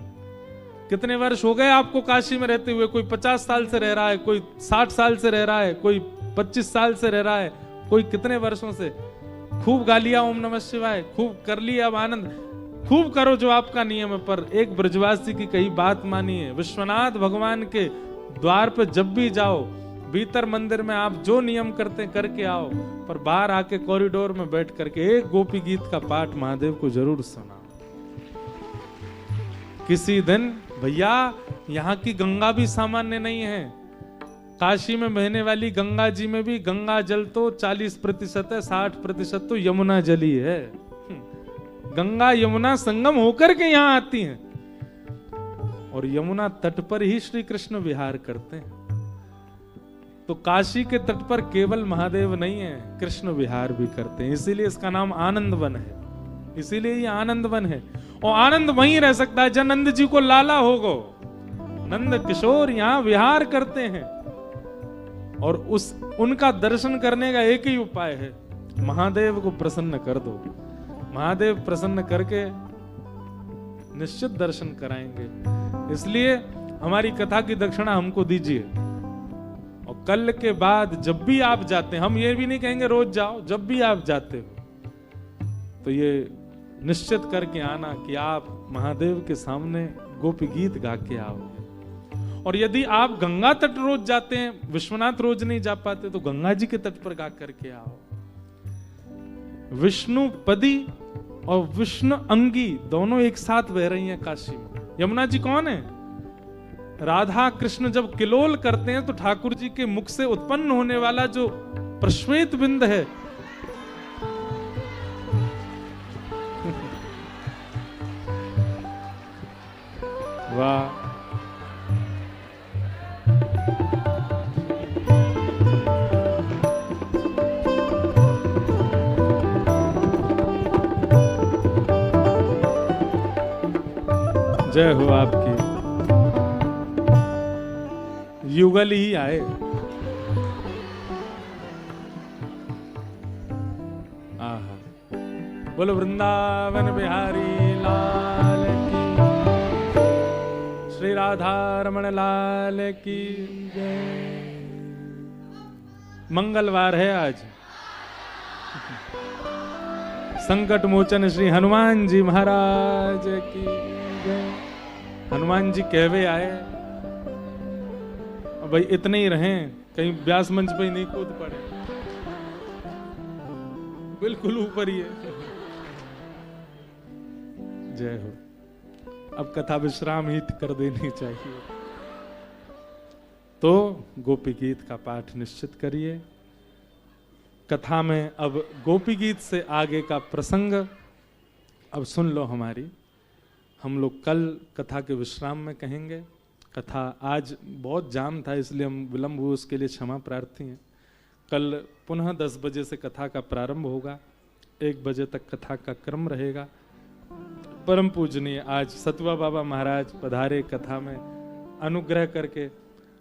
कितने वर्ष हो गए आपको काशी में रहते हुए? कोई 50 साल से रह रहा है, कोई 60 साल से रह रहा है, कोई 25 साल से रह रहा है, कोई कितने वर्षों से। खूब गा लिया ओम नमः शिवाय, खूब कर लिया अब आनंद, खूब करो जो आपका नियम है, पर एक ब्रजवासी की कही बात मानिए। विश्वनाथ भगवान के द्वार पे जब भी जाओ, भीतर मंदिर में आप जो नियम करते करके आओ, पर बाहर आके कॉरिडोर में बैठ करके एक गोपी गीत का पाठ महादेव को जरूर सुना। किसी दिन भैया यहाँ की गंगा भी सामान्य नहीं है। काशी में बहने वाली गंगा जी में भी गंगा जल तो 40% है, 60% तो यमुना जली है। गंगा यमुना संगम होकर के यहाँ आती हैं, और यमुना तट पर ही श्री कृष्ण विहार करते हैं। तो काशी के तट पर केवल महादेव नहीं है, कृष्ण विहार भी करते हैं। इसीलिए इसका नाम आनंद वन है, इसीलिए ये आनंद वन है। और आनंद वहीं रह सकता है जब नंद जी को लाला होगो। नंद किशोर यहाँ विहार करते हैं, और उनका दर्शन करने का एक ही उपाय है, महादेव को प्रसन्न कर दो। महादेव प्रसन्न करके निश्चित दर्शन कराएंगे। इसलिए हमारी कथा की दक्षिणा हमको दीजिए, और कल के बाद जब भी आप जाते हैं, हम ये भी नहीं कहेंगे रोज जाओ, जब भी आप जाते हो तो ये निश्चित करके आना कि आप महादेव के सामने गोपी गीत गा के आओगे। और यदि आप गंगा तट रोज जाते हैं, विश्वनाथ रोज नहीं जा पाते, तो गंगा जी के तट पर गा करके आओ। विष्णु पदी और विष्णु अंगी दोनों एक साथ बह रही हैं काशी में। यमुना जी कौन है? राधा कृष्ण जब किलोल करते हैं तो ठाकुर जी के मुख से उत्पन्न होने वाला जो प्रश्वेत बिंद है, वाह, जय हो आपकी। युगल ही आए। आहा, बोलो वृंदावन बिहारी लाल की, श्री राधा रमण लाल की जय। मंगलवार है आज। संकट मोचन श्री हनुमान जी महाराज की जय। हनुमान जी कहवे आए। भाई इतने ही रहें, कहीं व्यास मंच पे ही नहीं कूद पड़े, बिल्कुल ऊपर ही है। जय हो। अब कथा विश्राम ही कर देनी चाहिए। तो गोपी गीत का पाठ निश्चित करिए। कथा में अब गोपी गीत से आगे का प्रसंग अब सुन लो हमारी। हम लोग कल कथा के विश्राम में कहेंगे। कथा आज बहुत जाम था, इसलिए हम विलंब हुए, उसके लिए क्षमा प्रार्थी हैं। कल पुनः 10 बजे से कथा का प्रारंभ होगा, 1 बजे तक कथा का क्रम रहेगा। परम पूजनीय आज सतवा बाबा महाराज पधारे कथा में, अनुग्रह करके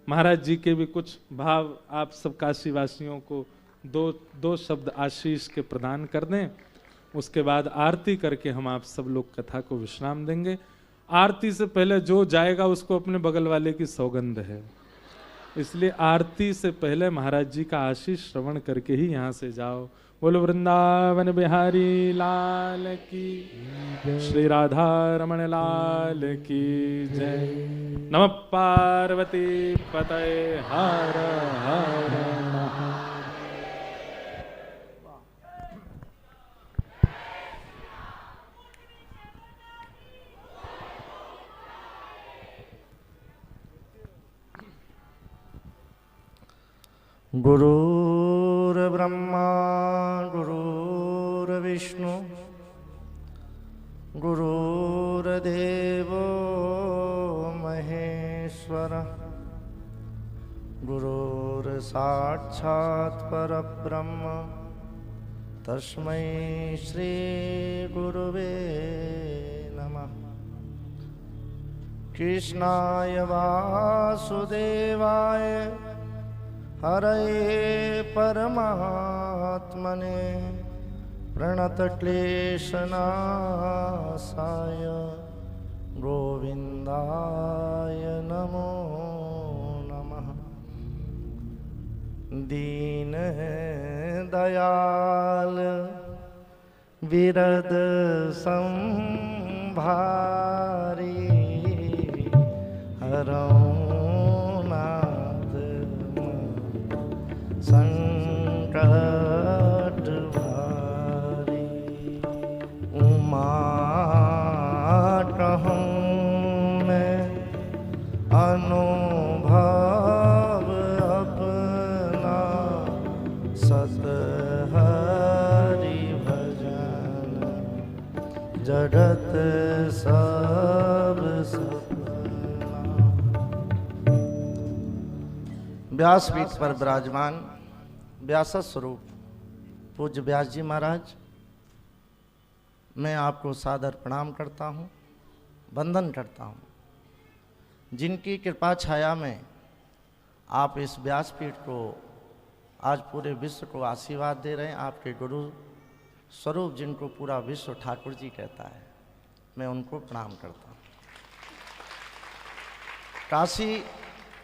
महाराज जी के भी कुछ भाव आप सब काशी वासियों को दो शब्द आशीष के प्रदान कर दें। उसके बाद आरती करके हम आप सब लोग कथा को विश्राम देंगे। आरती से पहले जो जाएगा उसको अपने बगल वाले की सौगंध है, इसलिए आरती से पहले महाराज जी का आशीष श्रवण करके ही यहाँ से जाओ। बोलो वृंदावन बिहारी लाल की, श्री राधा रमण लाल की जय। नमः पार्वती पतये हर हर महादेव। गुरुर्ब्रह्मा गुरुर्विष्णु गुरुर्देवो महेश्वर गुरुर्साक्षात् परब्रह्म तस्मै श्री गुरुवे नमः। कृष्णाय वासुदेवाय हरये परमात्मने प्रणतक्लेशनाशाय गोविन्दाय नमो नमः। दीनदयाल विरद संभारी हरौ संकट भारी। उमा कहूँ मैं अनुभव अपना, सत हरि भजन जगत सब सपना। व्यासपीठ पर विराजमान व्यास स्वरूप पूज्य व्यास जी महाराज, मैं आपको सादर प्रणाम करता हूँ, वंदन करता हूँ। जिनकी कृपा छाया में आप इस व्यासपीठ को आज पूरे विश्व को आशीर्वाद दे रहे हैं। आपके गुरु स्वरूप जिनको पूरा विश्व ठाकुर जी कहता है, मैं उनको प्रणाम करता हूँ। काशी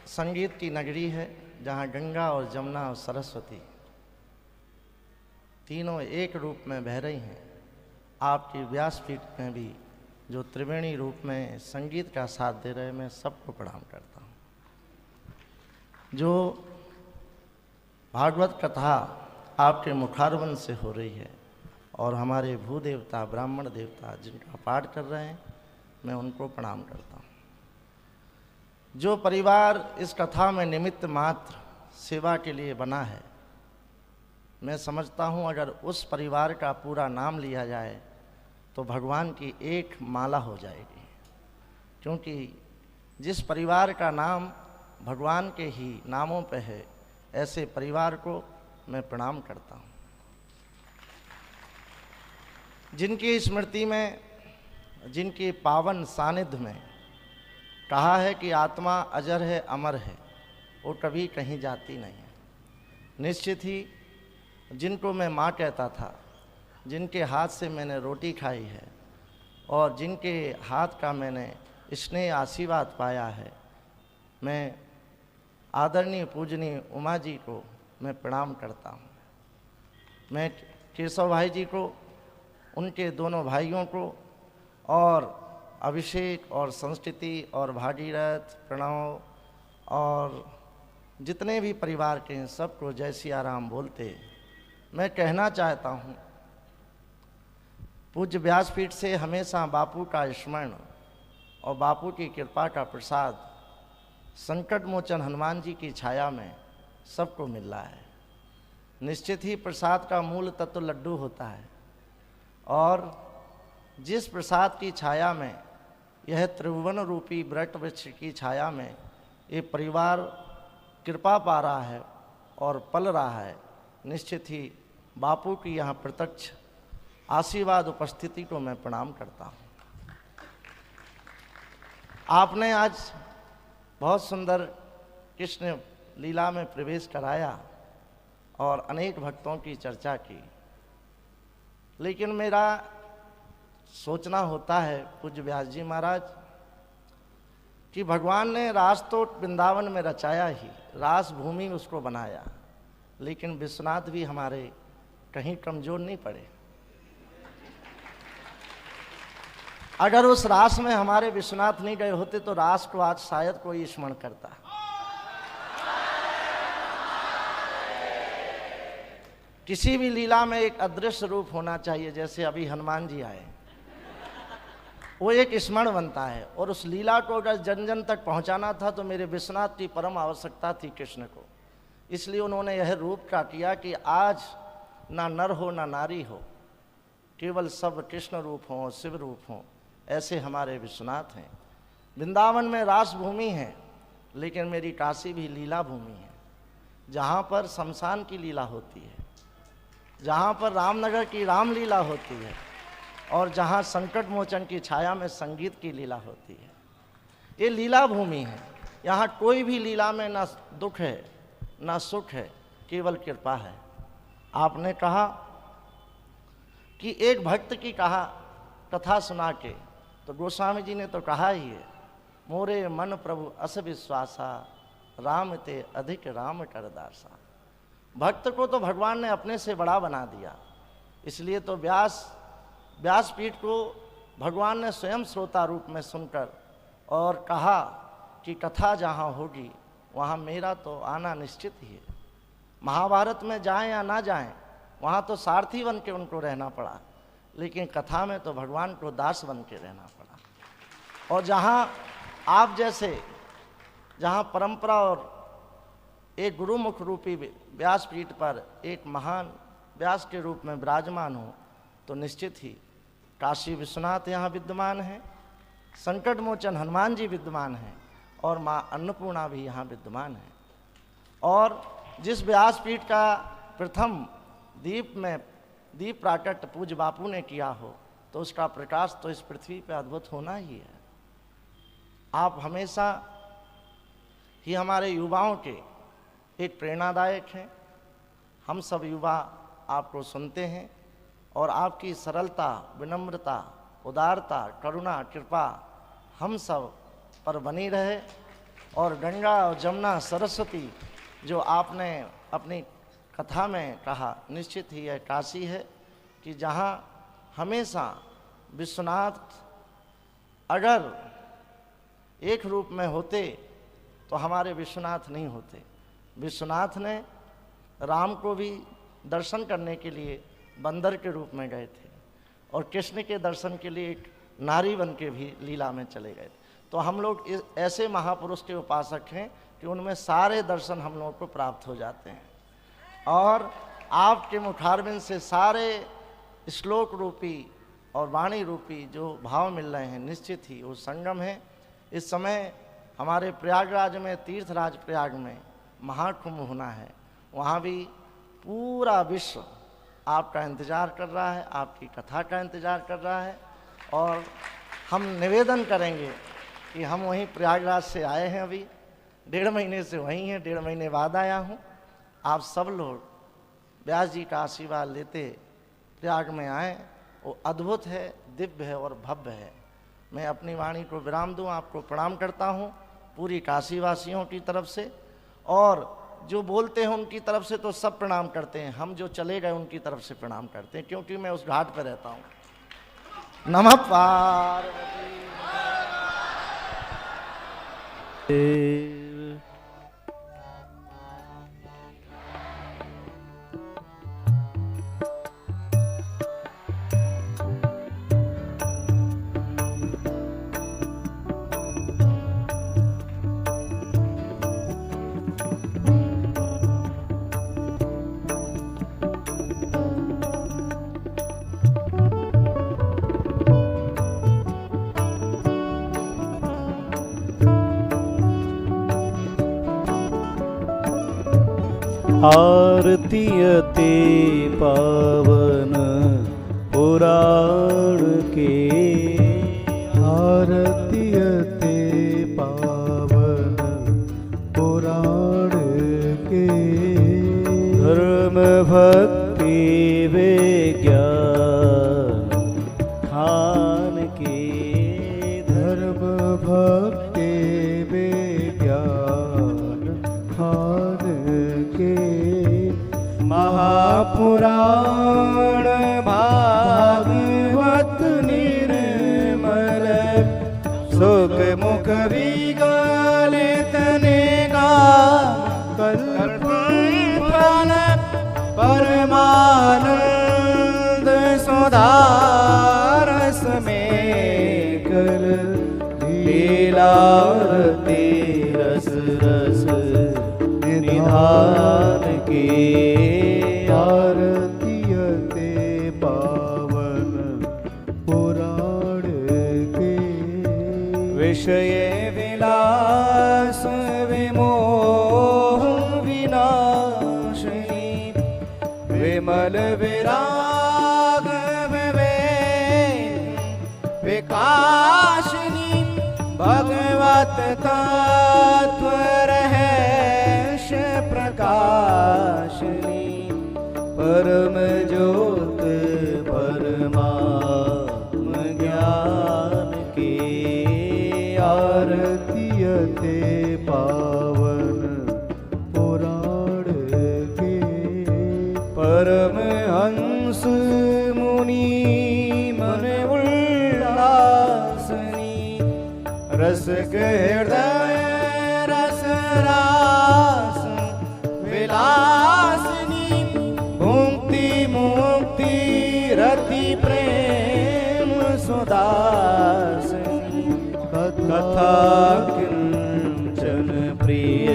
संगीत की नगरी है, जहाँ गंगा और जमुना और सरस्वती तीनों एक रूप में बह रही हैं। आपकी व्यासपीठ में भी जो त्रिवेणी रूप में संगीत का साथ दे रहे हैं, मैं सबको प्रणाम करता हूँ। जो भागवत कथा आपके मुखारबंद से हो रही है और हमारे भूदेवता ब्राह्मण देवता जिनका पाठ कर रहे हैं, मैं उनको प्रणाम करता हूँ। जो परिवार इस कथा में निमित्त मात्र सेवा के लिए बना है, मैं समझता हूँ अगर उस परिवार का पूरा नाम लिया जाए तो भगवान की एक माला हो जाएगी, क्योंकि जिस परिवार का नाम भगवान के ही नामों पे है, ऐसे परिवार को मैं प्रणाम करता हूँ। जिनकी स्मृति में, जिनके पावन सानिध्य में कहा है कि आत्मा अजर है, अमर है, वो कभी कहीं जाती नहीं है। निश्चित ही जिनको मैं माँ कहता था, जिनके हाथ से मैंने रोटी खाई है और जिनके हाथ का मैंने स्नेह आशीर्वाद पाया है, मैं आदरणीय पूजनीय उमा जी को मैं प्रणाम करता हूँ। मैं केशव भाई जी को, उनके दोनों भाइयों को और अभिषेक और संस्कृति और भागीरथ, प्रणव और जितने भी परिवार के हैं सबको जय सिया राम बोलते मैं कहना चाहता हूँ, पूज्य व्यासपीठ से हमेशा बापू का स्मरण और बापू की कृपा का प्रसाद संकट मोचन हनुमान जी की छाया में सबको मिल रहा है। निश्चित ही प्रसाद का मूल तत्व लड्डू होता है और जिस प्रसाद की छाया में, यह त्रिभुवन रूपी वृक्ष वृक्ष की छाया में ये परिवार कृपा पा रहा है और पल रहा है, निश्चित ही बापू की यहाँ प्रत्यक्ष आशीर्वाद उपस्थिति को मैं प्रणाम करता हूँ। आपने आज बहुत सुंदर कृष्ण लीला में प्रवेश कराया और अनेक भक्तों की चर्चा की, लेकिन मेरा सोचना होता है पूज्य व्यास जी महाराज कि भगवान ने रास तो वृंदावन में रचाया ही, रास भूमि उसको बनाया, लेकिन विश्वनाथ भी हमारे कहीं कमजोर नहीं पड़े। अगर उस रास में हमारे विश्वनाथ नहीं गए होते तो रास को आज शायद कोई स्मरण करता। किसी भी लीला में एक अदृश्य रूप होना चाहिए, जैसे अभी हनुमान जी आए, वो एक स्मरण बनता है और उस लीला को अगर जन जन तक पहुंचाना था तो मेरे विश्वनाथ की परम आवश्यकता थी कृष्ण को। इसलिए उन्होंने यह रूप का किया कि आज ना नर हो ना नारी हो, केवल सब कृष्ण रूप हो, शिव रूप हो, ऐसे हमारे विश्वनाथ हैं। वृंदावन में रास भूमि है, लेकिन मेरी काशी भी लीला भूमि है, जहाँ पर शमशान की लीला होती है, जहाँ पर रामनगर की रामलीला होती है और जहाँ संकट मोचन की छाया में संगीत की लीला होती है। ये लीला भूमि है, यहाँ कोई भी लीला में ना दुख है ना सुख है, केवल कृपा है। आपने कहा कि एक भक्त की कथा सुना के, तो गोस्वामी जी ने तो कहा ही है, मोरे मन प्रभु अस विश्वासा, राम ते अधिक राम कर दासा। भक्त को तो भगवान ने अपने से बड़ा बना दिया, इसलिए तो व्यासपीठ को भगवान ने स्वयं श्रोता रूप में सुनकर और कहा कि कथा जहाँ होगी वहाँ मेरा तो आना निश्चित ही है। महाभारत में जाएं या ना जाएं, वहाँ तो सारथी बन के उनको रहना पड़ा, लेकिन कथा में तो भगवान को दास बन के रहना पड़ा। और जहाँ आप जैसे, जहाँ परंपरा और एक गुरुमुख रूपी व्यासपीठ पर एक महान व्यास के रूप में विराजमान हो, तो निश्चित ही काशी विश्वनाथ यहाँ विद्यमान है, संकट मोचन हनुमान जी विद्यमान हैं और माँ अन्नपूर्णा भी यहाँ विद्यमान है। और जिस व्यासपीठ का प्रथम दीप प्राकट्य पूज्य बापू ने किया हो, तो उसका प्रकाश तो इस पृथ्वी पर अद्भुत होना ही है। आप हमेशा ही हमारे युवाओं के एक प्रेरणादायक हैं। हम सब युवा आपको सुनते हैं और आपकी सरलता, विनम्रता, उदारता, करुणा, कृपा हम सब पर बनी रहे। और गंगा और जमुना सरस्वती जो आपने अपनी कथा में कहा, निश्चित ही यह काशी है कि जहाँ हमेशा विश्वनाथ अगर एक रूप में होते तो हमारे विश्वनाथ नहीं होते। विश्वनाथ ने राम को भी दर्शन करने के लिए बंदर के रूप में गए थे और कृष्ण के दर्शन के लिए एक नारी बन के भी लीला में चले गए थे। तो हम लोग ऐसे महापुरुष के उपासक हैं कि उनमें सारे दर्शन हम लोगों को प्राप्त हो जाते हैं और आपके मुखारबिंद से सारे श्लोक रूपी और वाणी रूपी जो भाव मिल रहे हैं निश्चित ही वो संगम है। इस समय हमारे प्रयागराज में, तीर्थराज प्रयाग में महाकुंभ होना है, वहाँ भी पूरा विश्व आपका इंतज़ार कर रहा है, आपकी कथा का इंतज़ार कर रहा है। और हम निवेदन करेंगे कि हम वहीं प्रयागराज से आए हैं, अभी 1.5 महीने से वहीं हैं, 1.5 महीने बाद आया हूँ। आप सब लोग व्यास जी का आशीर्वाद लेते प्रयाग में आए, वो अद्भुत है, दिव्य है और भव्य है। मैं अपनी वाणी को विराम दूँ, आपको प्रणाम करता हूँ पूरी काशीवासियों की तरफ से, और जो बोलते हैं उनकी तरफ से तो सब प्रणाम करते हैं, हम जो चले गए उनकी तरफ से प्रणाम करते हैं, क्योंकि मैं उस घाट पर रहता हूँ। नमः पार्वती। आरतीयते पावन पुराण के, आरतीयते पावन पुराण के, धर्म भक्ति विज्ञान खान के, धर्म भक्ति विज्ञान खान के, महापुराण भागवत निर्मल सुख मुख विगलित नेगा कल्पन परमानंद सुधारस में कर लीलारती रस रस निधान के, आरतीयते पावन पुराण के, विषय विलास विमोह विनाशिनी, विमल विराग विवेक विकासिनी, भगवत तत्व रहस्य प्रकाशिनी, परम ज्योत परमात्म ज्ञान के, आरतीयते पावन पुराण के, परम हंस मुनि मन उल्लासनी, रस हृदय रस रास विलासनी, मुक्ति मुक्ति रति प्रेम सुदासनी, कथा किंचन प्रिय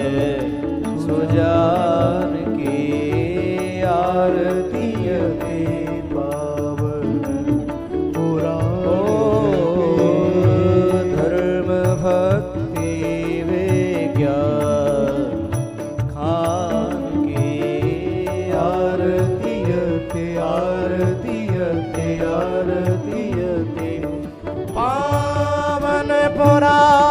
सुजान के, आरतीयते पावन पुराण, धर्म भक्ति विज्ञान खान के, आरतीयते आरतीयते आरतीयते पावन पुराण